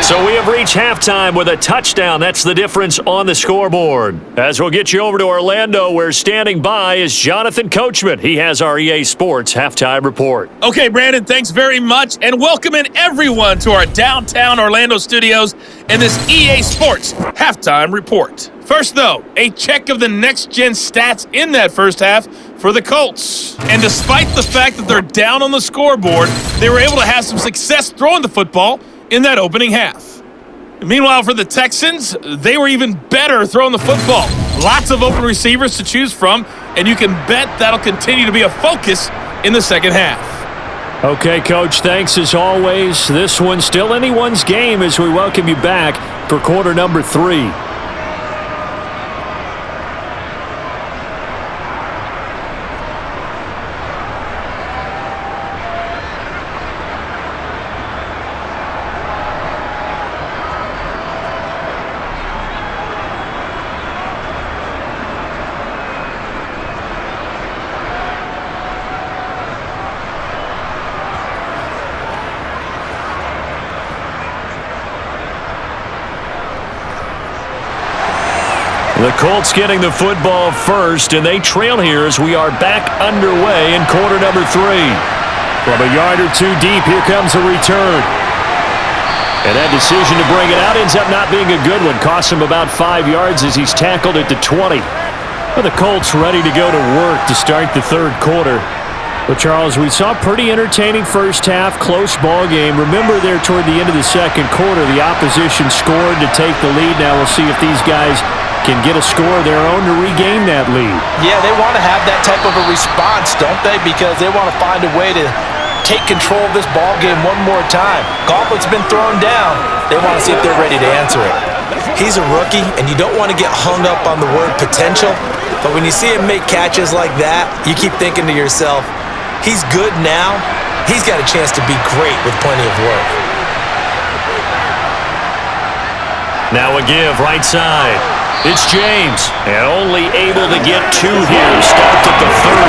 So we have reached halftime with a touchdown. That's the difference on the scoreboard. As we'll get you over to Orlando, where standing by is Jonathan Coachman. He has our EA Sports halftime report. Okay, Brandon, thanks very much, and welcoming everyone to our downtown Orlando studios in this EA Sports halftime report. First, though, a check of the next-gen stats in that first half for the Colts. And despite the fact that they're down on the scoreboard, they were able to have some success throwing the football in that opening half. Meanwhile, for the Texans, they were even better throwing the football. Lots of open receivers to choose from, and you can bet that'll continue to be a focus in the second half. Okay, Coach, thanks as always. This one's still anyone's game as we welcome you back for quarter number 3. The Colts getting the football first, and they trail here as we are back underway in quarter number 3. From a yard or two deep, here comes a return. And that decision to bring it out ends up not being a good one. Costs him about 5 yards as he's tackled at the 20. Well, the Colts ready to go to work to start the third quarter. Well, Charles, we saw a pretty entertaining first half, close ball game. Remember there toward the end of the second quarter, the opposition scored to take the lead. Now we'll see if these guys can get a score of their own to regain that lead. Yeah, they want to have that type of a response, don't they? Because they want to find a way to take control of this ball game one more time. Gauntlet's been thrown down. They want to see if they're ready to answer it. He's a rookie, and you don't want to get hung up on the word potential, but when you see him make catches like that, you keep thinking to yourself, he's good now. He's got a chance to be great with plenty of work. Now a give right side. It's James, and only able to get 2 here. Stopped at the 30.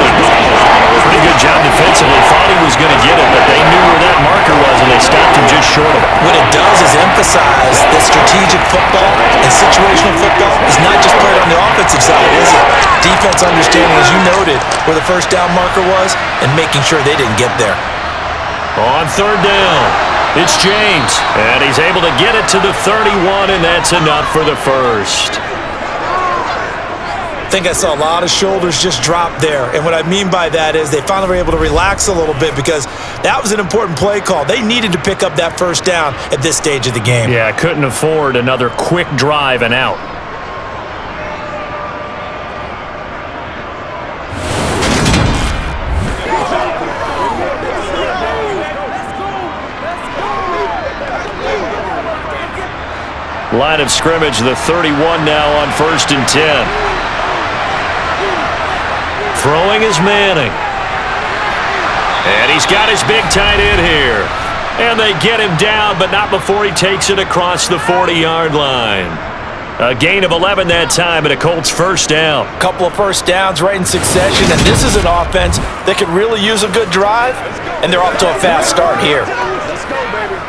Pretty good job defensively. Thought he was going to get it, but they knew where that marker was, and they stopped him just short of it. What it does is emphasize that strategic football and situational football is not just played on the offensive side, is it? Defense understanding, as you noted, where the first down marker was and making sure they didn't get there. On third down, it's James, and he's able to get it to the 31, and that's enough for the first. I think I saw a lot of shoulders just drop there. And what I mean by that is they finally were able to relax a little bit because that was an important play call. They needed to pick up that first down at this stage of the game. Yeah, couldn't afford another quick drive and out. Line of scrimmage, the 31 now on 1st and 10. Throwing is Manning. And he's got his big tight end here. And they get him down, but not before he takes it across the 40-yard line. A gain of 11 that time, and a Colts first down. A couple of first downs right in succession, and this is an offense that could really use a good drive, and they're off to a fast start here. Let's go, baby.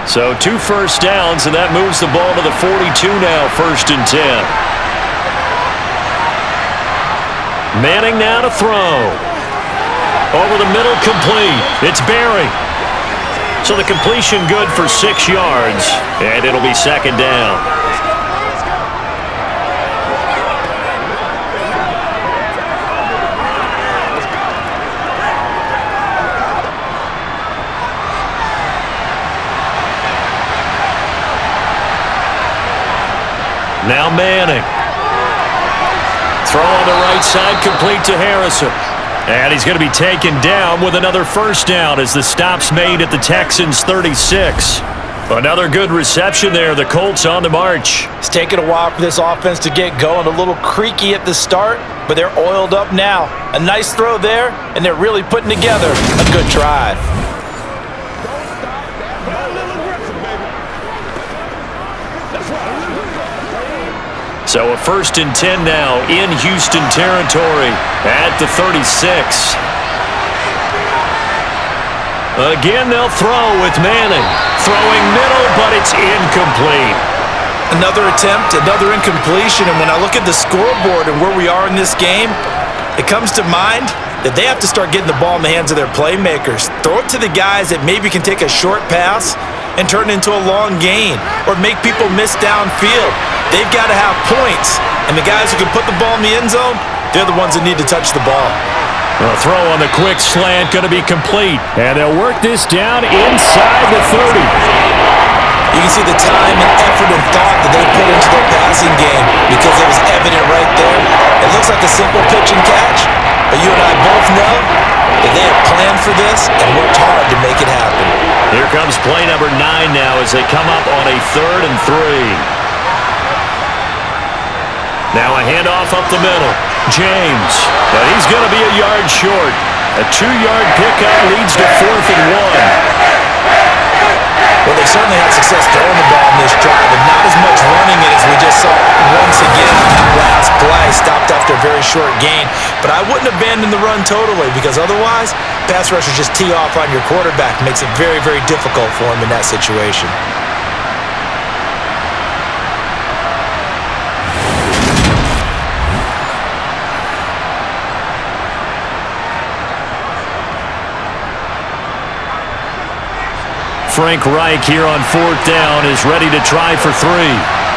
So 2 first downs, and that moves the ball to the 42 now, 1st and 10. Manning now to throw. Over the middle, complete. It's Barry. So the completion good for 6 yards, and it'll be 2nd down. Now Manning. Throw on the right side, complete to Harrison. And he's going to be taken down with another first down as the stop's made at the Texans' 36. Another good reception there. The Colts on the march. It's taken a while for this offense to get going. A little creaky at the start, but they're oiled up now. A nice throw there, and they're really putting together a good drive. So a 1st and 10 now in Houston territory at the 36. Again, they'll throw with Manning. Throwing middle, but it's incomplete. Another attempt, another incompletion, and when I look at the scoreboard and where we are in this game, it comes to mind that they have to start getting the ball in the hands of their playmakers. Throw it to the guys that maybe can take a short pass and turn it into a long gain or make people miss downfield. They've got to have points, and the guys who can put the ball in the end zone, They're the ones that need to touch the ball. A throw on the quick slant going to be complete. And they'll work this down inside the 30. You can see the time and effort and thought that they put into their passing game because it was evident right there. It looks like a simple pitch and catch, but you and I both know that they have planned for this and worked hard to make it happen. Here comes play number 9 now as they come up on a 3rd and 3. Now a handoff up the middle. James. But he's going to be a yard short. A 2-yard pickup leads to 4th and 1. Well, they certainly had success throwing the ball in this drive, and not as much running it as we just saw once again on that last play. Stopped after a very short gain. But I wouldn't abandon the run totally because otherwise, pass rushers just tee off on your quarterback. Makes it very, very difficult for him in that situation. Frank Reich here on 4th down is ready to try for 3.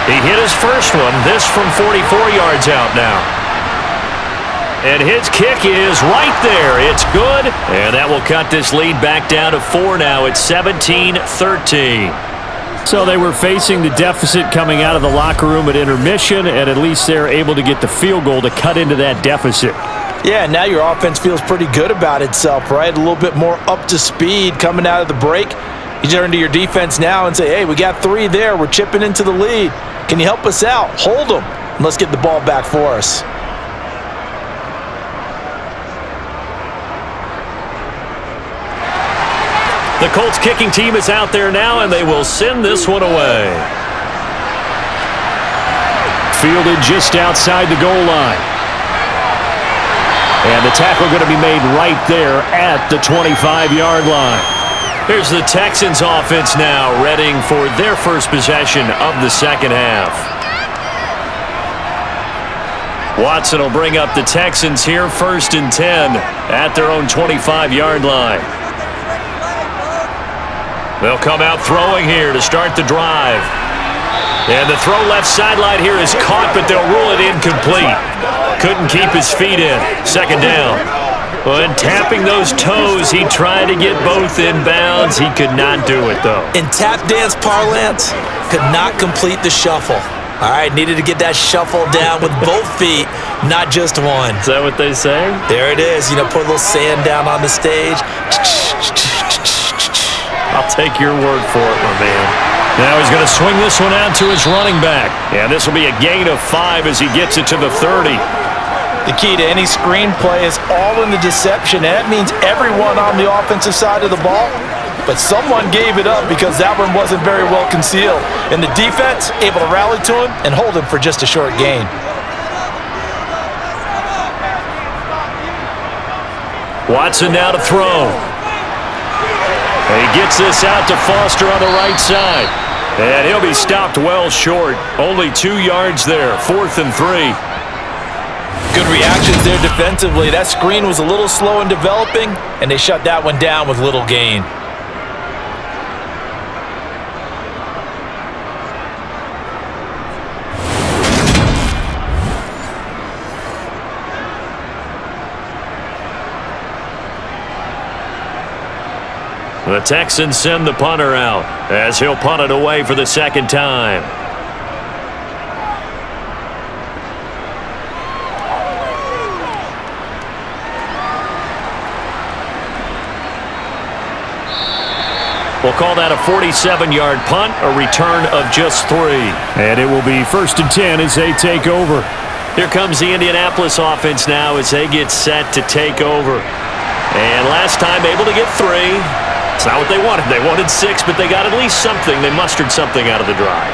He hit his first one, this from 44 yards out now. And his kick is right there. It's good, and that will cut this lead back down to 4 now. It's 17-13. So they were facing the deficit coming out of the locker room at intermission, and at least they're able to get the field goal to cut into that deficit. Yeah, now your offense feels pretty good about itself, right? A little bit more up to speed coming out of the break. You turn to your defense now and say, hey, we got 3 there. We're chipping into the lead. Can you help us out? Hold them. And let's get the ball back for us. The Colts kicking team is out there now, and they will send this one away. Fielded just outside the goal line. And the tackle going to be made right there at the 25-yard line. Here's the Texans offense now, readying for their first possession of the second half. Watson will bring up the Texans here, 1st and 10 at their own 25-yard line. They'll come out throwing here to start the drive. And the throw left sideline here is caught, but they'll rule it incomplete. Couldn't keep his feet in. 2nd down. When tapping those toes, he tried to get both in bounds. He could not do it, though. In tap dance parlance, could not complete the shuffle. All right, needed to get that shuffle down with both feet, not just one. Is that what they say? There it is. You know, put a little sand down on the stage. I'll take your word for it, my man. Now he's going to swing this one out to his running back. And this will be a gain of 5 as he gets it to the 30. The key to any screenplay is all in the deception. And that means everyone on the offensive side of the ball. But someone gave it up because that one wasn't very well concealed. And the defense able to rally to him and hold him for just a short gain. Watson now to throw. And he gets this out to Foster on the right side. And he'll be stopped well short. Only 2 yards there. 4th and 3. Good reactions there defensively. That screen was a little slow in developing, and they shut that one down with little gain. The Texans send the punter out as he'll punt it away for the 2nd time. We'll call that a 47-yard punt, a return of just 3. And it will be 1st and 10 as they take over. Here comes the Indianapolis offense now as they get set to take over. And last time able to get 3. It's not what they wanted. They wanted 6, but they got at least something. They mustered something out of the drive.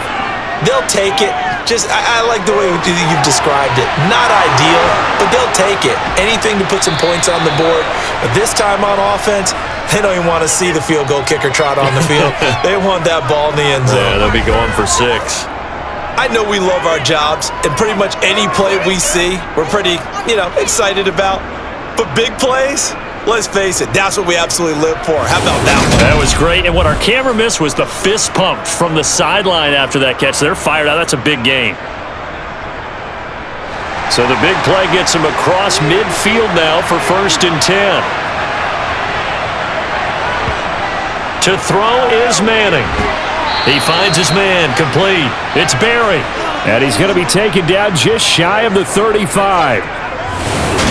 They'll take it. I like the way you've described it. Not ideal, but they'll take it. Anything to put some points on the board. But this time on offense, they don't even want to see the field goal kicker trot on the field. They want that ball in the end zone. Yeah, they'll be going for 6. I know we love our jobs, and pretty much any play we see, we're pretty, excited about. But big plays, let's face it, that's what we absolutely live for. How about that one? That was great, and what our camera missed was the fist pump from the sideline after that catch. They're fired out. That's a big game. So the big play gets him across midfield now for 1st and 10. To throw is Manning. He finds his man, complete. It's Barry. And he's going to be taken down just shy of the 35.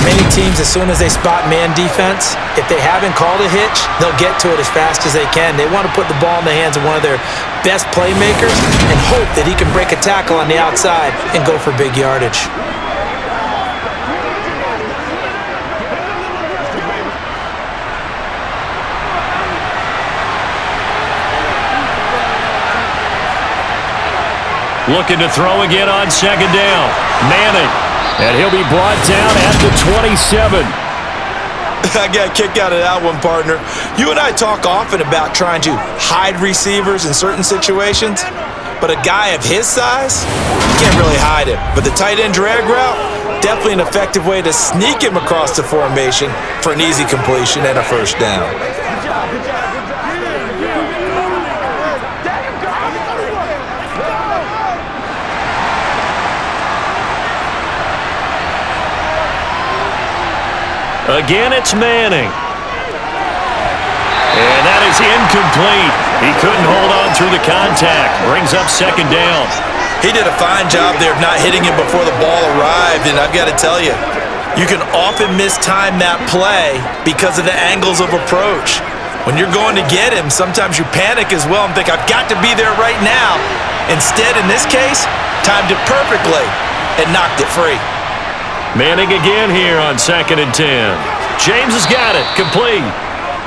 Many teams, as soon as they spot man defense, if they haven't called a hitch, they'll get to it as fast as they can. They want to put the ball in the hands of one of their best playmakers and hope that he can break a tackle on the outside and go for big yardage. Looking to throw again on 2nd down. Manning. And he'll be brought down at the 27. I got a kick out of that one, partner. You and I talk often about trying to hide receivers in certain situations, but a guy of his size, you can't really hide him. But the tight end drag route, definitely an effective way to sneak him across the formation for an easy completion and a 1st down. Again, it's Manning. And that is incomplete. He couldn't hold on through the contact. Brings up 2nd down. He did a fine job there of not hitting him before the ball arrived, and I've got to tell you, you can often mistime that play because of the angles of approach. When you're going to get him, sometimes you panic as well and think, I've got to be there right now. Instead, in this case, timed it perfectly and knocked it free. Manning again here on 2nd and 10. James has got it, complete.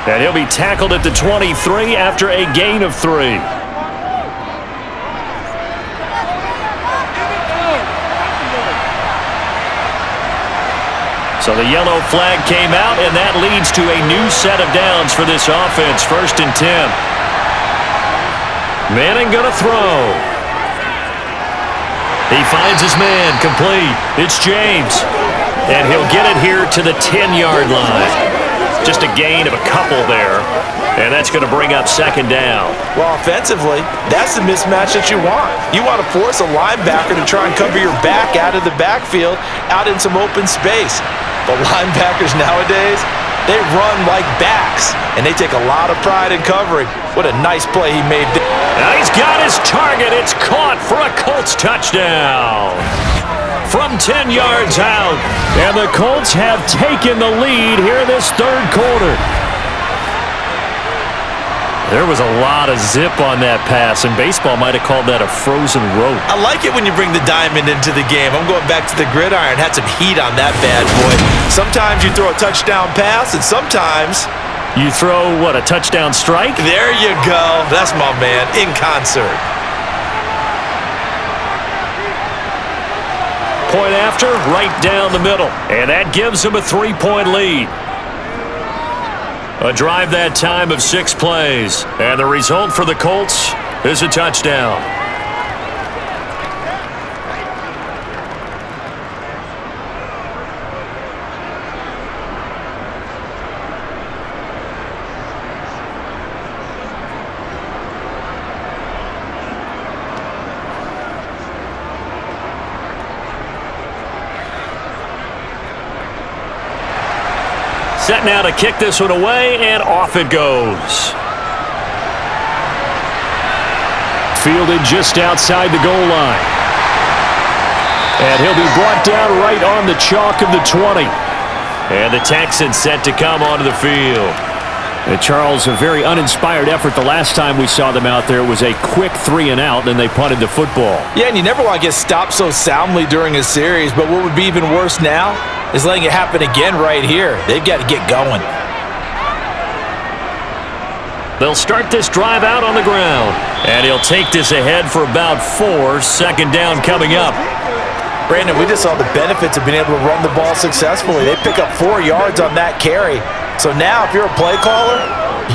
And he'll be tackled at the 23 after a gain of 3. So the yellow flag came out, and that leads to a new set of downs for this offense. 1st and 10. Manning gonna throw. He finds his man, complete. It's James. And he'll get it here to the 10-yard line. Just a gain of a couple there. And that's going to bring up 2nd down. Well, offensively, that's the mismatch that you want. You want to force a linebacker to try and cover your back out of the backfield, out in some open space. But linebackers nowadays, they run like backs, and they take a lot of pride in covering. What a nice play he made there. Now he's got his target. It's caught for a Colts touchdown. From 10 yards out. And the Colts have taken the lead here this 3rd quarter. There was a lot of zip on that pass, and baseball might have called that a frozen rope. I like it when you bring the diamond into the game. I'm going back to the gridiron. Had some heat on that bad boy. Sometimes you throw a touchdown pass, and sometimes you throw, what, a touchdown strike? There you go. That's my man, in concert. Point after, right down the middle. And that gives him a 3-point lead. A drive that time of 6 plays. And the result for the Colts is a touchdown. Set now to kick this one away, and off it goes. Fielded just outside the goal line. And he'll be brought down right on the chalk of the 20. And the Texans set to come onto the field. And Charles, a very uninspired effort the last time we saw them out there. It was a quick 3-and-out, and they punted the football. Yeah, and you never want to get stopped so soundly during a series, but what would be even worse now is letting it happen again right here. They've got to get going. They'll start this drive out on the ground. And he'll take this ahead for about 4. 2nd down coming up. Brandon, we just saw the benefits of being able to run the ball successfully. They pick up 4 yards on that carry. So now if you're a play caller,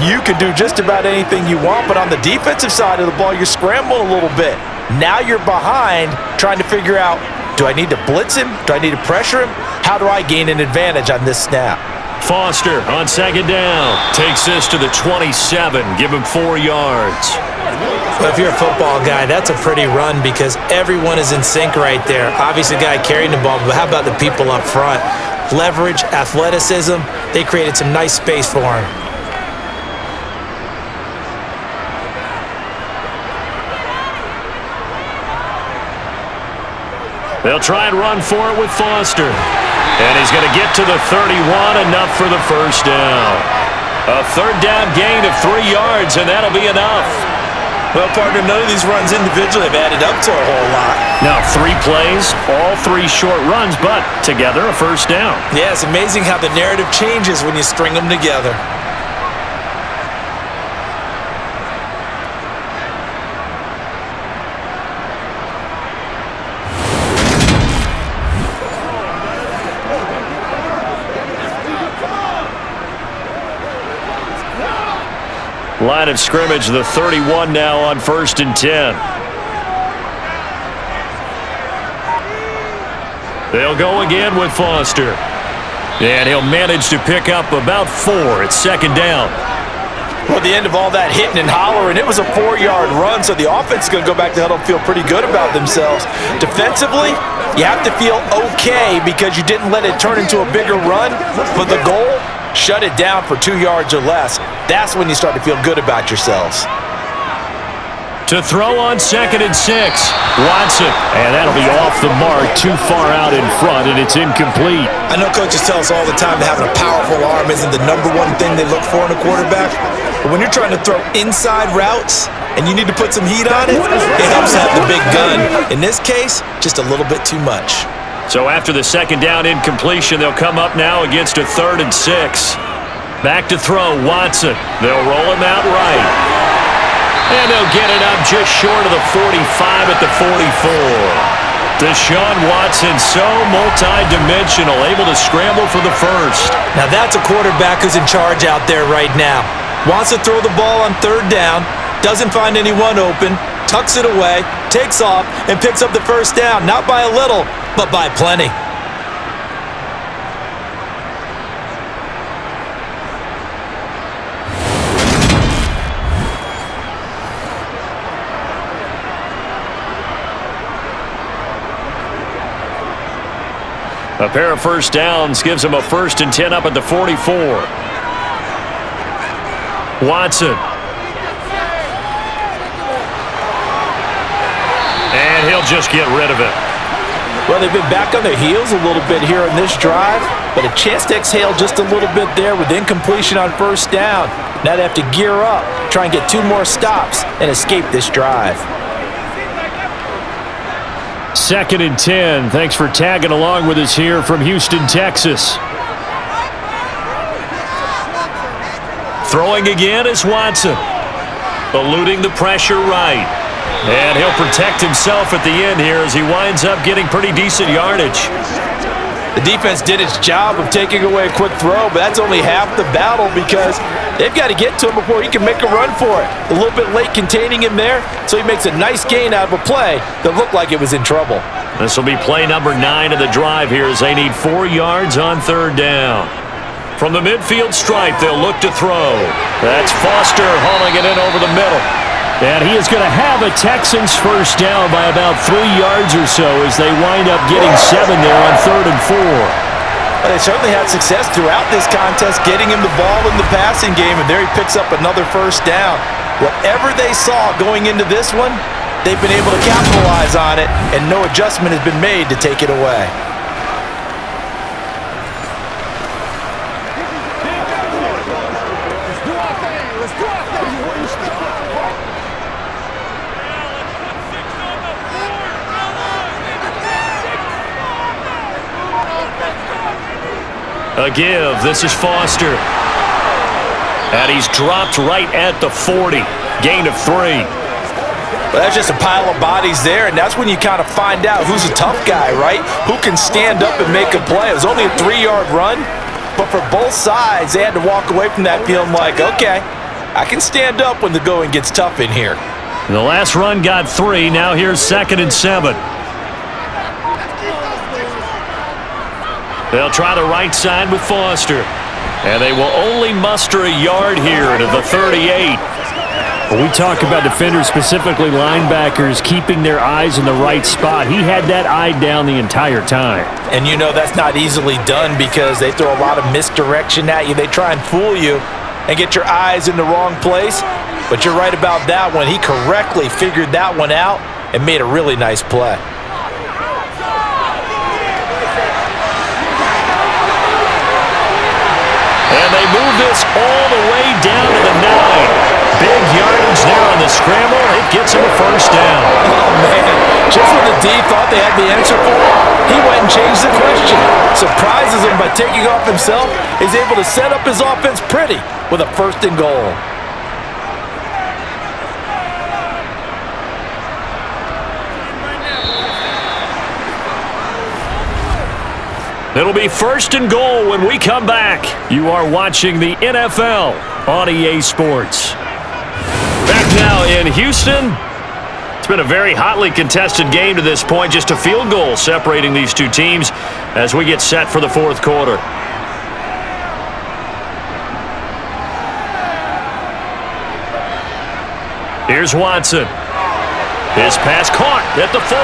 you can do just about anything you want. But on the defensive side of the ball, you're scrambling a little bit. Now you're behind trying to figure out, do I need to blitz him? Do I need to pressure him? How do I gain an advantage on this snap? Foster on 2nd down. Takes this to the 27. Give him 4 yards. Well, if you're a football guy, that's a pretty run because everyone is in sync right there. Obviously, the guy carrying the ball, but how about the people up front? Leverage, athleticism, they created some nice space for him. They'll try and run for it with Foster. And he's going to get to the 31, enough for the first down. A third down gain of 3 yards, and that'll be enough. Well, partner, none of these runs individually have added up to a whole lot. Now 3 plays, all 3 short runs, but together a first down. Yeah, it's amazing how the narrative changes when you string them together. Line of scrimmage, the 31 now on 1st and 10. They'll go again with Foster. And he'll manage to pick up about 4 at 2nd down. Well, at the end of all that hitting and hollering, it was a 4-yard run, so the offense is going to go back to huddle and feel pretty good about themselves. Defensively, you have to feel okay because you didn't let it turn into a bigger run, but the goal, shut it down for 2 yards or less. That's when you start to feel good about yourselves. To throw on 2nd and 6, Watson. And that'll be off the mark, too far out in front, and it's incomplete. I know coaches tell us all the time that having a powerful arm isn't the #1 thing they look for in a quarterback. But when you're trying to throw inside routes and you need to put some heat on it, it helps to have the big gun. In this case, just a little bit too much. So after the 2nd down incompletion, they'll come up now against a 3rd and 6. Back to throw, Watson. They'll roll him out right. And they'll get it up just short of the 45 at the 44. Deshaun Watson, so multi-dimensional, able to scramble for the first. Now that's a quarterback who's in charge out there right now. Wants to throw the ball on 3rd down, doesn't find anyone open, tucks it away, takes off, and picks up the first down. Not by a little, but by plenty. A pair of first downs gives him a 1st and 10 up at the 44. Watson. And he'll just get rid of it. Well, they've been back on their heels a little bit here on this drive, but a chance to exhale just a little bit there with incompletion on 1st down. Now they have to gear up, try and get 2 more stops, and escape this drive. 2nd and 10. Thanks for tagging along with us here from Houston, Texas. Throwing again is Watson. Eluding the pressure right. And he'll protect himself at the end here as he winds up getting pretty decent yardage. The defense did its job of taking away a quick throw, but that's only half the battle because they've got to get to him before he can make a run for it. A little bit late containing him there, so he makes a nice gain out of a play that looked like it was in trouble. This will be play number 9 of the drive here as they need 4 yards on 3rd down. From the midfield stripe, they'll look to throw. That's Foster hauling it in over the middle. And he is going to have a Texans first down by about 3 yards or so as they wind up getting 7 there on 3rd and 4. Well, they certainly had success throughout this contest, getting him the ball in the passing game, and there he picks up another first down. Whatever they saw going into this one, they've been able to capitalize on it, and no adjustment has been made to take it away. A give. This is Foster. And he's dropped right at the 40. Gain of 3. Well, that's just a pile of bodies there, and that's when you kind of find out who's a tough guy, right? Who can stand up and make a play. It was only a 3-yard run, but for both sides, they had to walk away from that feeling like, okay, I can stand up when the going gets tough in here. The last run got 3. Now here's 2nd and 7. They'll try the right side with Foster. And they will only muster a yard here to the 38. When we talk about defenders, specifically linebackers, keeping their eyes in the right spot, he had that eye down the entire time. And you know that's not easily done because they throw a lot of misdirection at you. They try and fool you and get your eyes in the wrong place. But you're right about that one. He correctly figured that one out and made a really nice play. And they move this all the way down to the 9. Big yardage there on the scramble. It gets him a first down. Oh, man. Just when the D thought they had the answer for it, he went and changed the question. Surprises him by taking off himself. He's able to set up his offense pretty with a 1st and goal. It'll be 1st and goal when we come back. You are watching the NFL on EA Sports. Back now in Houston. It's been a very hotly contested game to this point. Just a field goal separating these two teams as we get set for the 4th quarter. Here's Watson. His pass caught at the 4.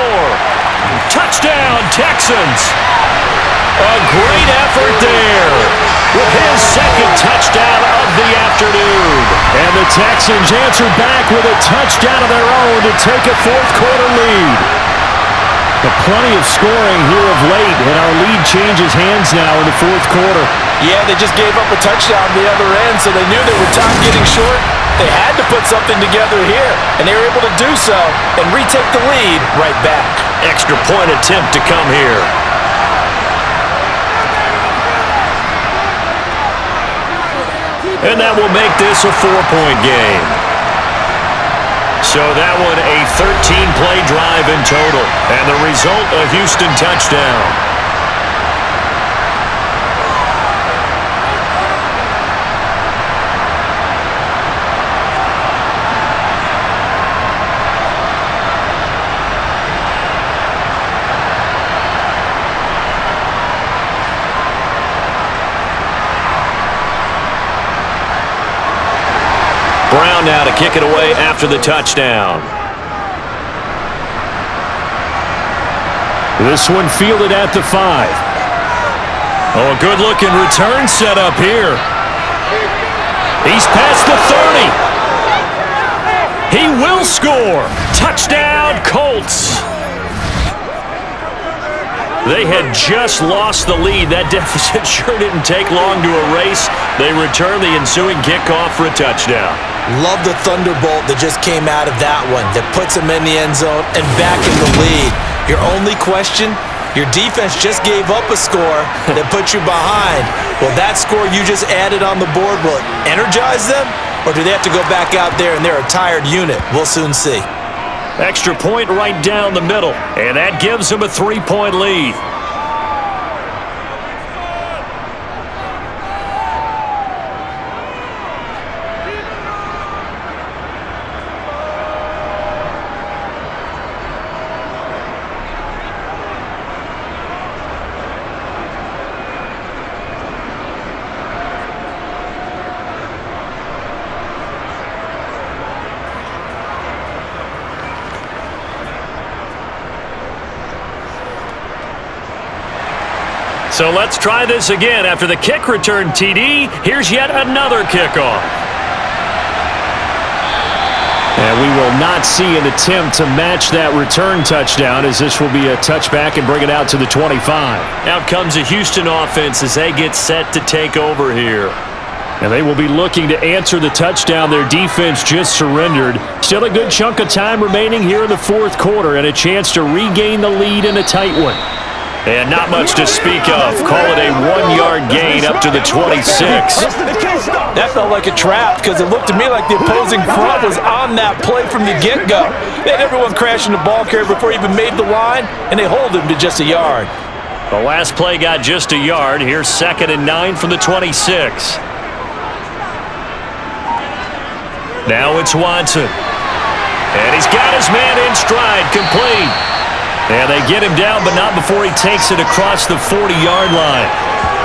Touchdown, Texans. A great effort there with his 2nd touchdown of the afternoon. And the Texans answer back with a touchdown of their own to take a 4th quarter lead. But plenty of scoring here of late, and our lead changes hands now in the 4th quarter. Yeah, they just gave up a touchdown on the other end, so they knew that with time getting short, they had to put something together here, and they were able to do so and retake the lead right back. Extra point attempt to come here. And that will make this a 4-point game. So that one a 13-play drive in total. And the result, a Houston touchdown. Brown now to kick it away after the touchdown. This one fielded at the 5. Oh, a good-looking return set up here. He's past the 30. He will score. Touchdown, Colts. They had just lost the lead. That deficit sure didn't take long to erase. They return the ensuing kickoff for a touchdown. Love the thunderbolt that just came out of that one that puts them in the end zone and back in the lead. Your only question, your defense just gave up a score that put you behind. Well, that score you just added on the board, will it energize them? Or do they have to go back out there and they're a tired unit? We'll soon see. Extra point right down the middle, and that gives them a 3-point lead. So let's try this again. After the kick return TD, here's yet another kickoff. And we will not see an attempt to match that return touchdown, as this will be a touchback and bring it out to the 25. Out comes a Houston offense as they get set to take over here. And they will be looking to answer the touchdown their defense just surrendered. Still a good chunk of time remaining here in the 4th quarter and a chance to regain the lead in a tight one. And not much to speak of. Call it a 1-yard gain up to the 26. That felt like a trap because it looked to me like the opposing front was on that play from the get-go. They had everyone crashing the ball carrier before he even made the line, and they hold him to just a yard. The last play got just a yard. Here's 2nd and 9 from the 26. Now it's Watson. And he's got his man in stride, complete. And they get him down, but not before he takes it across the 40-yard line.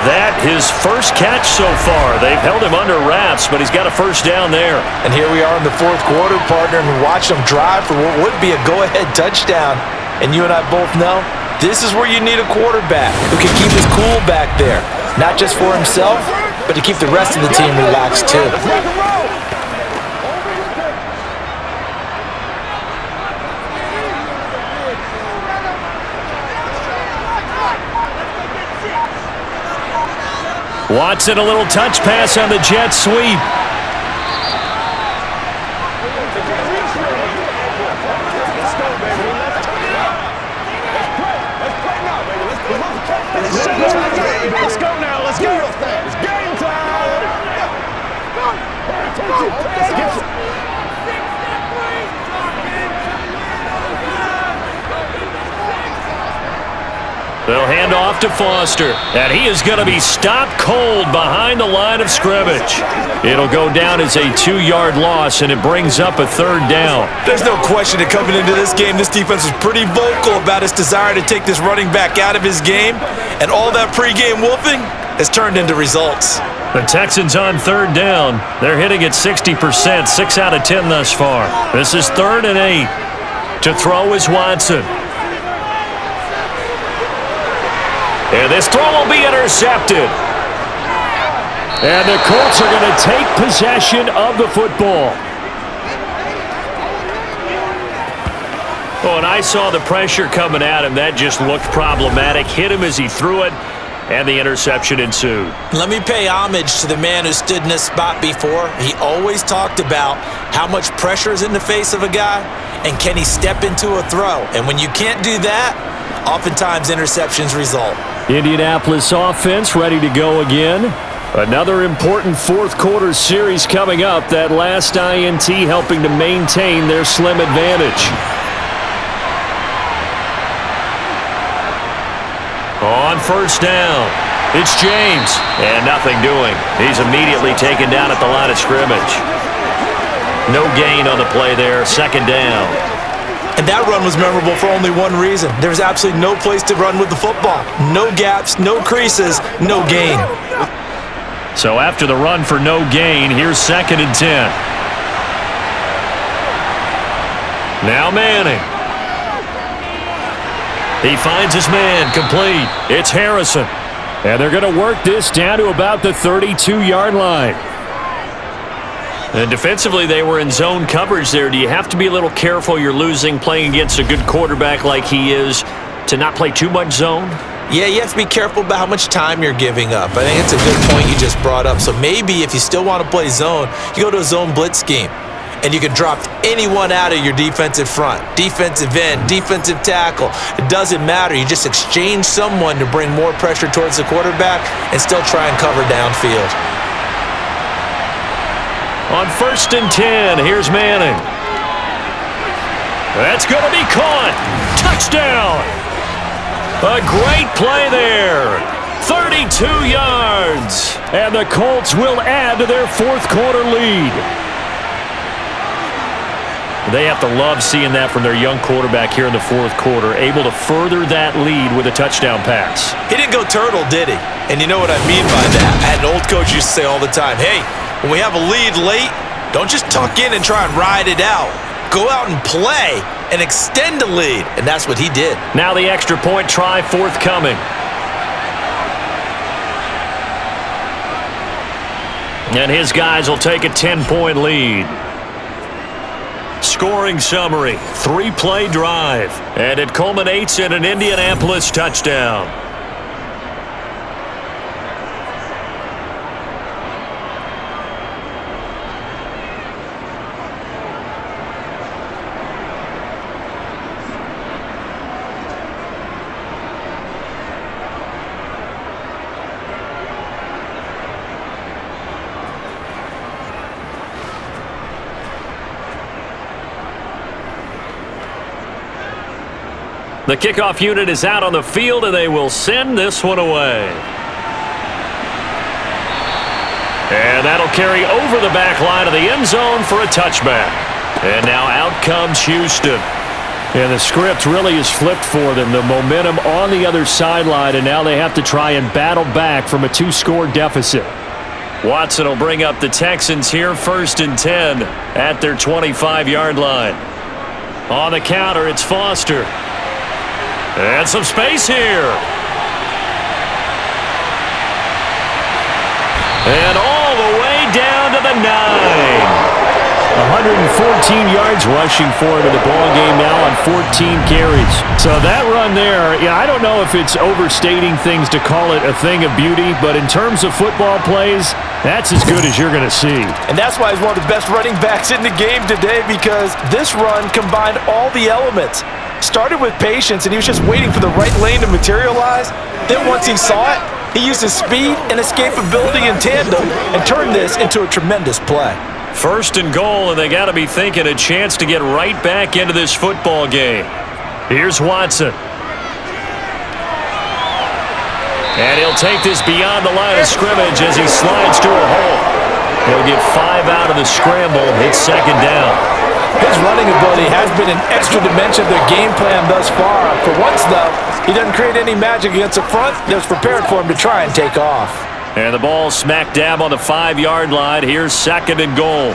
That his first catch so far. They've held him under wraps, but he's got a first down there. And here we are in the fourth quarter, partner, and watch them drive for what would be a go-ahead touchdown. And you and I both know this is where you need a quarterback who can keep his cool back there. Not just for himself, but to keep the rest of the team relaxed too. Watson, a little touch pass on the jet sweep. Let's go now. Let's go. It's game time. They'll hand off to Foster, and he is going to be stopped cold behind the line of scrimmage. It'll go down as a 2-yard loss, and it brings up a third down. There's no question that coming into this game, this defense was pretty vocal about its desire to take this running back out of his game, and all that pregame wolfing has turned into results. The Texans on third down. They're hitting at 60%, 6 out of 10 thus far. This is 3rd and 8. To throw is Watson. And this throw will be intercepted. And the Colts are going to take possession of the football. Oh, and I saw the pressure coming at him. That just looked problematic. Hit him as he threw it, and the interception ensued. Let me pay homage to the man who stood in this spot before. He always talked about how much pressure is in the face of a guy, and can he step into a throw. And when you can't do that, oftentimes interceptions result. Indianapolis offense ready to go again. Another important fourth quarter series coming up. That last INT helping to maintain their slim advantage. On first down, it's James. And nothing doing. He's immediately taken down at the line of scrimmage. No gain on the play there. Second down. And that run was memorable for only one reason. There was absolutely no place to run with the football. No gaps, no creases, no gain. So after the run for no gain, here's 2nd and 10. Now Manning. He finds his man, complete. It's Harrison. And they're going to work this down to about the 32-yard line. And defensively, they were in zone coverage there. Do you have to be a little careful you're losing playing against a good quarterback like he is to not play too much zone? Yeah, you have to be careful about how much time you're giving up. I think it's a good point you just brought up. So maybe if you still want to play zone, you go to a zone blitz scheme. And you can drop anyone out of your defensive front, defensive end, defensive tackle. It doesn't matter. You just exchange someone to bring more pressure towards the quarterback and still try and cover downfield. On 1st and 10, here's Manning. That's going to be caught. Touchdown. A great play there. 32 yards. And the Colts will add to their fourth quarter lead. They have to love seeing that from their young quarterback here in the fourth quarter, able to further that lead with a touchdown pass. He didn't go turtle, did he? And you know what I mean by that. I had an old coach used to say all the time, hey, when we have a lead late, don't just tuck in and try and ride it out. Go out and play and extend the lead. And that's what he did. Now the extra point try forthcoming. And his guys will take a 10-point lead. Scoring summary, 3-play drive. And it culminates in an Indianapolis touchdown. The kickoff unit is out on the field, and they will send this one away. And that'll carry over the back line of the end zone for a touchback. And now out comes Houston. And the script really is flipped for them. The momentum on the other sideline, and now they have to try and battle back from a 2-score deficit. Watson will bring up the Texans here, 1st and 10 at their 25-yard line. On the counter, it's Foster. And some space here. And all the way down to the 9. 114 yards rushing for him in the ball game now on 14 carries. So that run there, I don't know if it's overstating things to call it a thing of beauty, but in terms of football plays, that's as good as you're going to see. And that's why he's one of the best running backs in the game today, because this run combined all the elements. Started with patience, and he was just waiting for the right lane to materialize. Then once he saw it, he used his speed and escapability in tandem and turned this into a tremendous play. 1st and goal, and they got to be thinking a chance to get right back into this football game. Here's Watson. And he'll take this beyond the line of scrimmage as he slides to a hole. He'll get 5 out of the scramble. It's 2nd down. His running ability has been an extra dimension of their game plan thus far. For once, though, he doesn't create any magic against the front that's prepared for him to try and take off. And the ball smack dab on the 5-yard line. Here's 2nd and goal.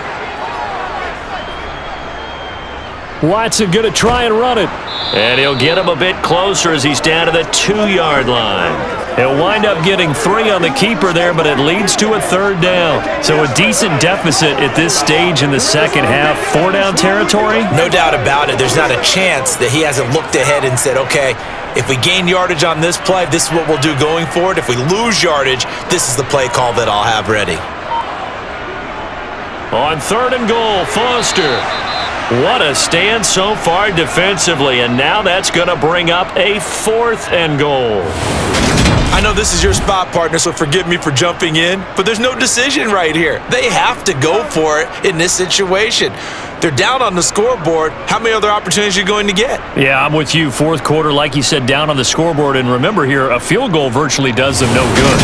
Watson going to try and run it. And he'll get him a bit closer as he's down to the 2-yard line. He'll wind up getting 3 on the keeper there, but it leads to a 3rd down. So a decent deficit at this stage in the second half. 4-down territory? No doubt about it. There's not a chance that he hasn't looked ahead and said, okay, if we gain yardage on this play, this is what we'll do going forward. If we lose yardage, this is the play call that I'll have ready. On 3rd and goal, Foster. What a stand so far defensively, and now that's going to bring up a 4th and goal. I know this is your spot, partner, so forgive me for jumping in, but there's no decision right here. They have to go for it in this situation. They're down on the scoreboard. How many other opportunities are you going to get? Yeah, I'm with you. 4th quarter, like you said, down on the scoreboard. And remember here, a field goal virtually does them no good.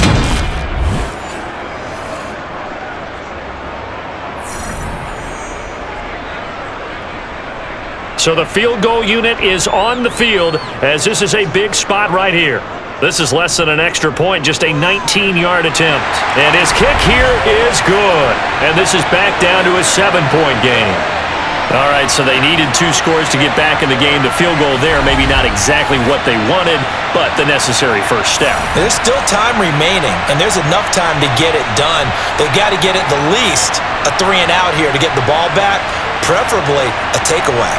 So the field goal unit is on the field, as this is a big spot right here. This is less than an extra point, just a 19-yard attempt. And his kick here is good. And this is back down to a 7-point game. All right, so they needed 2 scores to get back in the game. The field goal there, maybe not exactly what they wanted, but the necessary first step. There's still time remaining, and there's enough time to get it done. They've got to get at the least a 3-and-out here to get the ball back, preferably a takeaway.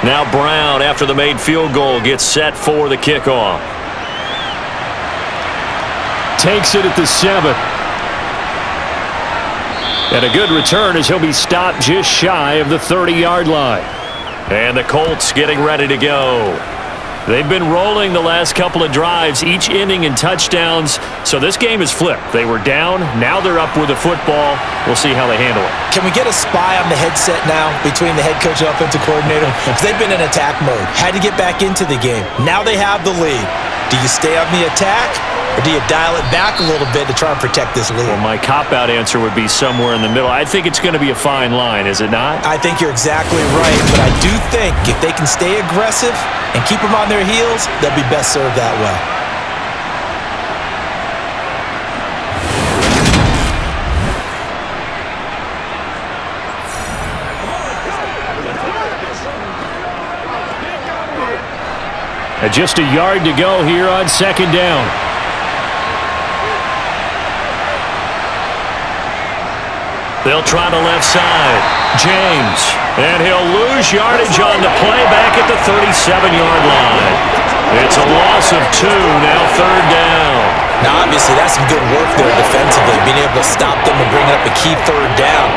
Now Brown, after the made field goal, gets set for the kickoff. Takes it at the 7. And a good return as he'll be stopped just shy of the 30-yard line. And the Colts getting ready to go. They've been rolling the last couple of drives, each ending in touchdowns. So this game is flipped. They were down. Now they're up with the football. We'll see how they handle it. Can we get a spy on the headset now between the head coach and offensive coordinator? Because they've been in attack mode. Had to get back into the game. Now they have the lead. Do you stay on the attack, or do you dial it back a little bit to try and protect this lead? Well, my cop-out answer would be somewhere in the middle. I think it's going to be a fine line, is it not? I think you're exactly right, but I do think if they can stay aggressive and keep them on their heels, they'll be best served that way. Just a yard to go here on 2nd down. They'll try the left side. James. And he'll lose yardage on the play back at the 37-yard line. It's a loss of 2, now 3rd down. Now, obviously, that's some good work there defensively, being able to stop them and bring up a key 3rd down.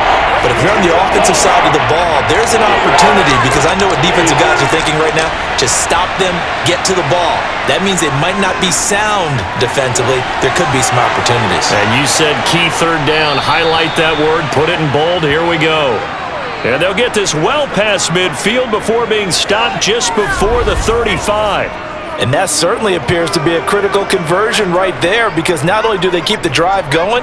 But if you're on the offensive side of the ball, there's an opportunity, because I know what defensive guys are thinking right now. Just stop them, get to the ball. That means they might not be sound defensively. There could be some opportunities. And you said key 3rd down. Highlight that word, put it in bold. Here we go. And they'll get this well past midfield before being stopped just before the 35. And that certainly appears to be a critical conversion right there, because not only do they keep the drive going,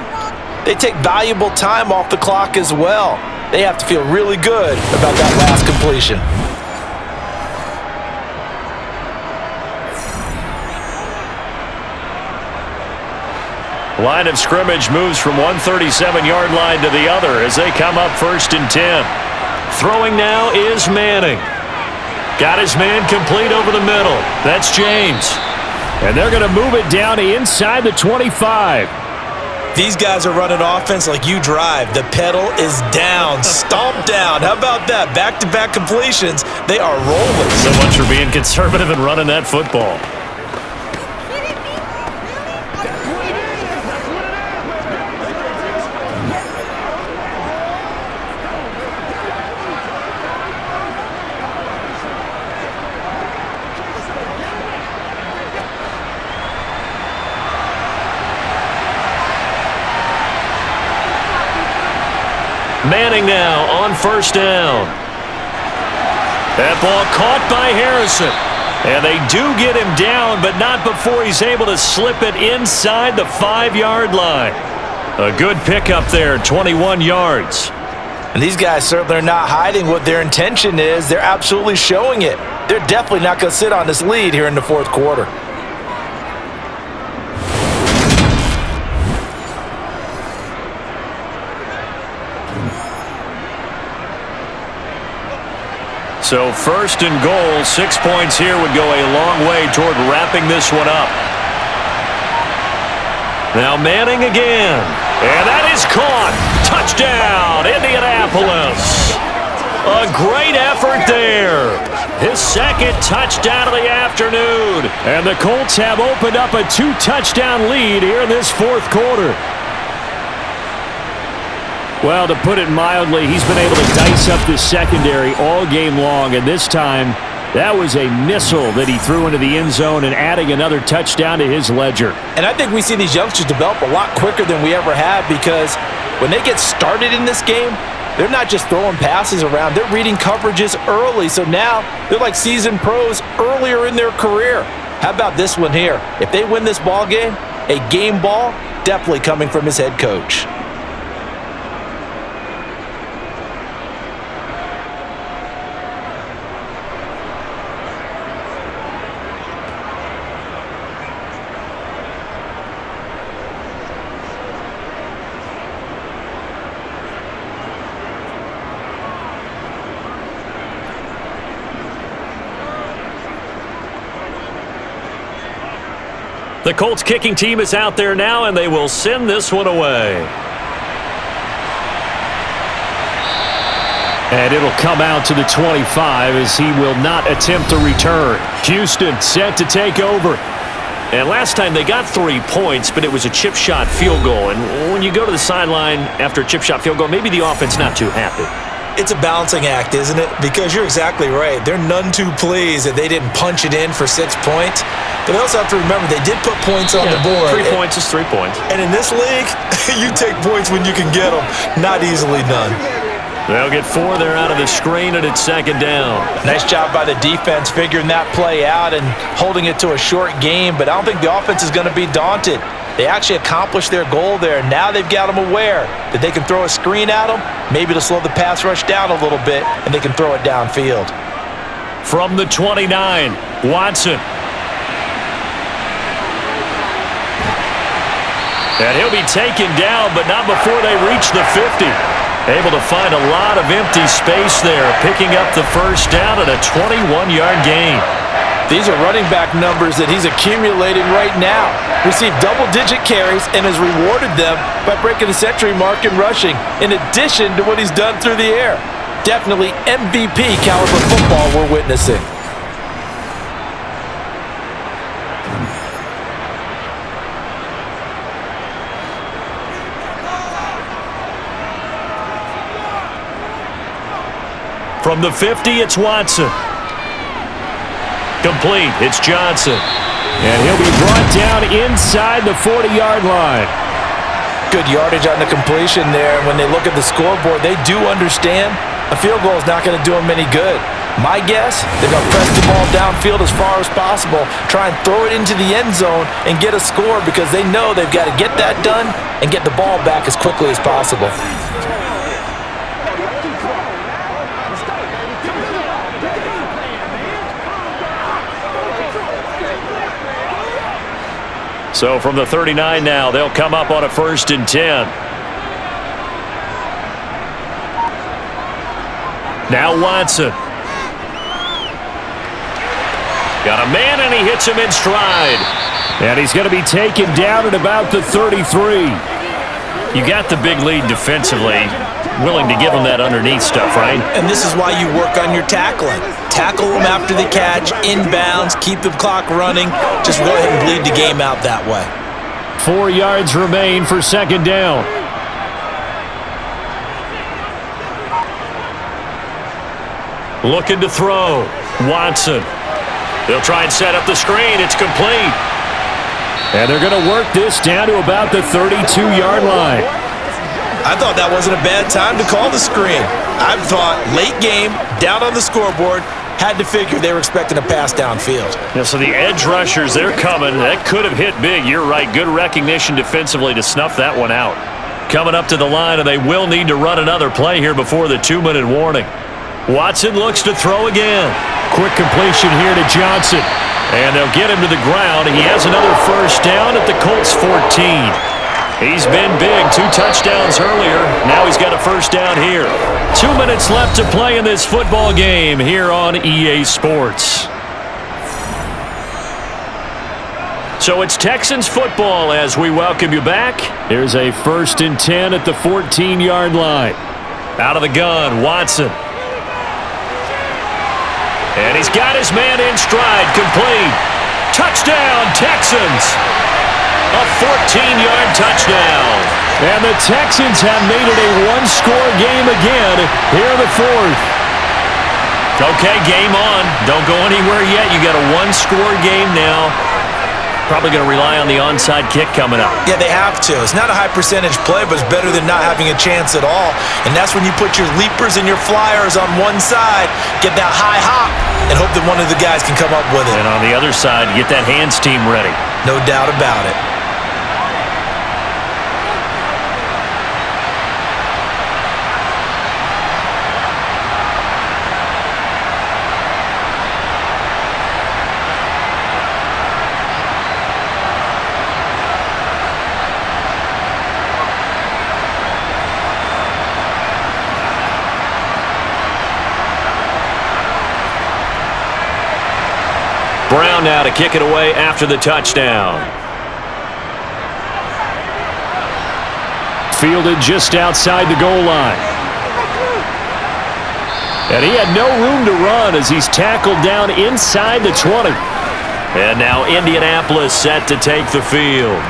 they take valuable time off the clock as well. They have to feel really good about that last completion. Line of scrimmage moves from one 37-yard line to the other as they come up 1st and 10. Throwing now is Manning. Got his man complete over the middle. That's James. And they're going to move it down inside the 25. These guys are running offense like you drive. The pedal is down, stomped down. How about that? Back-to-back completions. They are rolling. So much for being conservative and running that football. Manning now on 1st down. That ball caught by Harrison. And they do get him down, but not before he's able to slip it inside the 5-yard line. A good pickup there, 21 yards. And these guys certainly are not hiding what their intention is. They're absolutely showing it. They're definitely not going to sit on this lead here in the 4th quarter. So 1st and goal, 6 points here would go a long way toward wrapping this one up. Now Manning again. And that is caught. Touchdown, Indianapolis. A great effort there. His 2nd touchdown of the afternoon. And the Colts have opened up a 2-touchdown lead here in this 4th quarter. Well, to put it mildly, he's been able to dice up this secondary all game long, and this time that was a missile that he threw into the end zone and adding another touchdown to his ledger. And I think we see these youngsters develop a lot quicker than we ever have, because when they get started in this game, they're not just throwing passes around, they're reading coverages early. So now they're like seasoned pros earlier in their career. How about this one here? If they win this ball game, a game ball definitely coming from his head coach. The Colts kicking team is out there now, and they will send this one away. And it'll come out to the 25 as he will not attempt to return. Houston set to take over. And last time they got 3 points, but it was a chip shot field goal. And when you go to the sideline after a chip shot field goal, maybe the offense not too happy. It's a balancing act, isn't it? Because you're exactly right. They're none too pleased that they didn't punch it in for 6 points. But they also have to remember they did put points on the board. 3 points is 3 points. And in this league, you take points when you can get them. Not easily done. They'll get 4 there out of the screen, and it's 2nd down. Nice job by the defense figuring that play out and holding it to a short game. But I don't think the offense is going to be daunted. They actually accomplished their goal there. Now they've got them aware that they can throw a screen at them, maybe to slow the pass rush down a little bit, and they can throw it downfield. From the 29, Watson. And he'll be taken down, but not before they reach the 50. Able to find a lot of empty space there, picking up the 1st down at a 21-yard gain. These are running back numbers that he's accumulating right now. Received double-digit carries and has rewarded them by breaking the century mark in rushing, in addition to what he's done through the air. Definitely MVP caliber football we're witnessing. From the 50, it's Watson. Complete. It's Johnson. And he'll be brought down inside the 40-yard line. Good yardage on the completion there. When they look at the scoreboard, they do understand A field goal is not going to do them any good. My guess, they're going to press the ball downfield as far as possible, try and throw it into the end zone and get a score because they know they've got to get that done and get the ball back as quickly as possible. So from the 39 now, they'll come up on a 1st and 10. Now Watson. Got a man, and he hits him in stride. And he's going to be taken down at about the 33. You got the big lead defensively. Willing to give him that underneath stuff, right? And this is why you work on your tackling. Tackle them after the catch, inbounds, keep the clock running. Just go ahead and bleed the game out that way. 4 yards remain for 2nd down. Looking to throw. Watson. They'll try and set up the screen. It's complete. And they're going to work this down to about the 32-yard line. I thought that wasn't a bad time to call the screen. I thought late game, down on the scoreboard, had to figure they were expecting a pass downfield. Yeah, so the edge rushers, they're coming. That could have hit big. You're right. Good recognition defensively to snuff that one out. Coming up to the line, and they will need to run another play here before the 2-minute warning. Watson looks to throw again. Quick completion here to Johnson. And they'll get him to the ground. He has another 1st down at the Colts 14. He's been big. 2 touchdowns earlier. Now he's got a 1st down here. 2 minutes left to play in this football game here on EA Sports. So it's Texans football as we welcome you back. Here's a 1st and 10 at the 14-yard line. Out of the gun, Watson. And he's got his man in stride, complete. Touchdown, Texans. A 14-yard touchdown. And the Texans have made it a 1-score game again here in the 4th. Okay, game on. Don't go anywhere yet. You got a 1-score game now. Probably going to rely on the onside kick coming up. Yeah, they have to. It's not a high percentage play, but it's better than not having a chance at all. And that's when you put your leapers and your flyers on one side, get that high hop, and hope that one of the guys can come up with it. And on the other side, get that hands team ready. No doubt about it. Brown now to kick it away after the touchdown. Fielded just outside the goal line. And he had no room to run as he's tackled down inside the 20. And now Indianapolis set to take the field.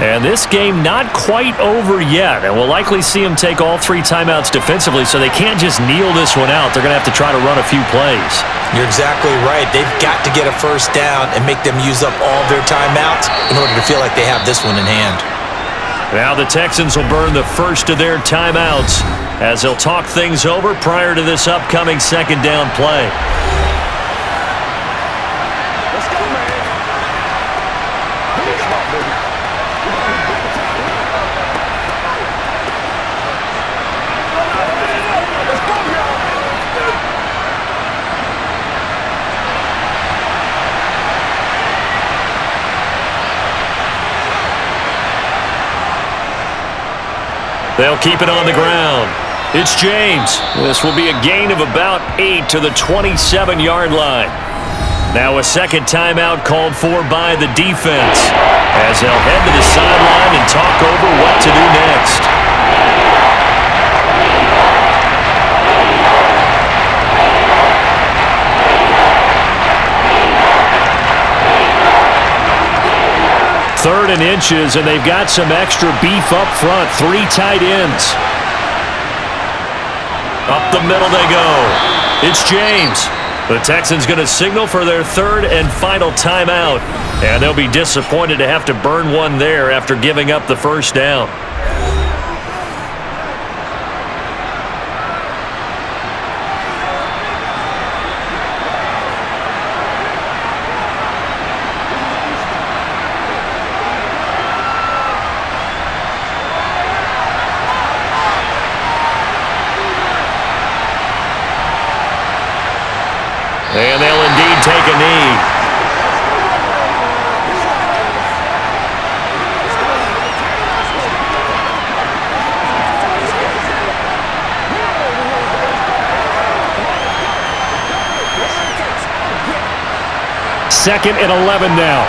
And this game not quite over yet. And we'll likely see him take all 3 timeouts defensively, so they can't just kneel this one out. They're going to have to try to run a few plays. You're exactly right. They've got to get a 1st down and make them use up all their timeouts in order to feel like they have this one in hand. Now the Texans will burn the first of their timeouts as they'll talk things over prior to this upcoming 2nd down play. Let's go, man. They'll keep it on the ground. It's James. This will be a gain of about 8 to the 27-yard line. Now a 2nd timeout called for by the defense as they'll head to the sideline and talk over what to do next. Third and inches, and they've got some extra beef up front. 3 tight ends. Up the middle they go. It's James. The Texans going to signal for their 3rd and final timeout. And they'll be disappointed to have to burn one there after giving up the 1st down. 2nd and 11 now.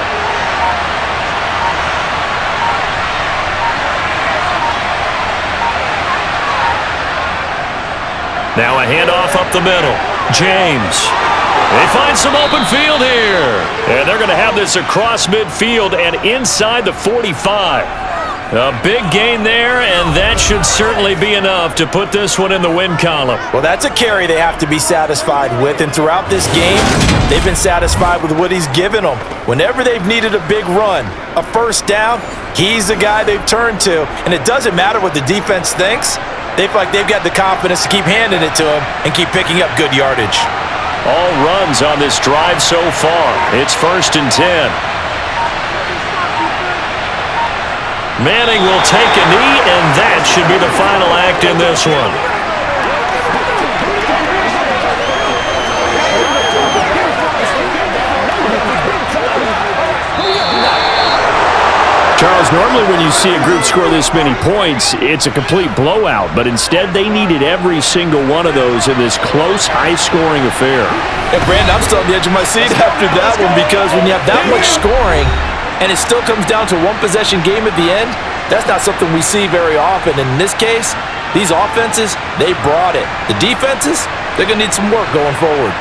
Now a handoff up the middle. James. They find some open field here. And they're going to have this across midfield and inside the 45. A big gain there, and that should certainly be enough to put this one in the win column. Well, that's a carry they have to be satisfied with, and throughout this game, they've been satisfied with what he's given them. Whenever they've needed a big run, a first down, he's the guy they've turned to, and it doesn't matter what the defense thinks. They feel like they've got the confidence to keep handing it to him and keep picking up good yardage. All runs on this drive so far. It's 1st and 10. Manning will take a knee, and that should be the final act in this one. Charles, normally when you see a group score this many points, it's a complete blowout, but instead they needed every single one of those in this close, high-scoring affair. And Brandon, I'm still on the edge of my seat after that one, because when you have that much scoring and it still comes down to a one-possession game at the end, that's not something we see very often. In this case, these offenses, they brought it. The defenses, they're going to need some work going forward.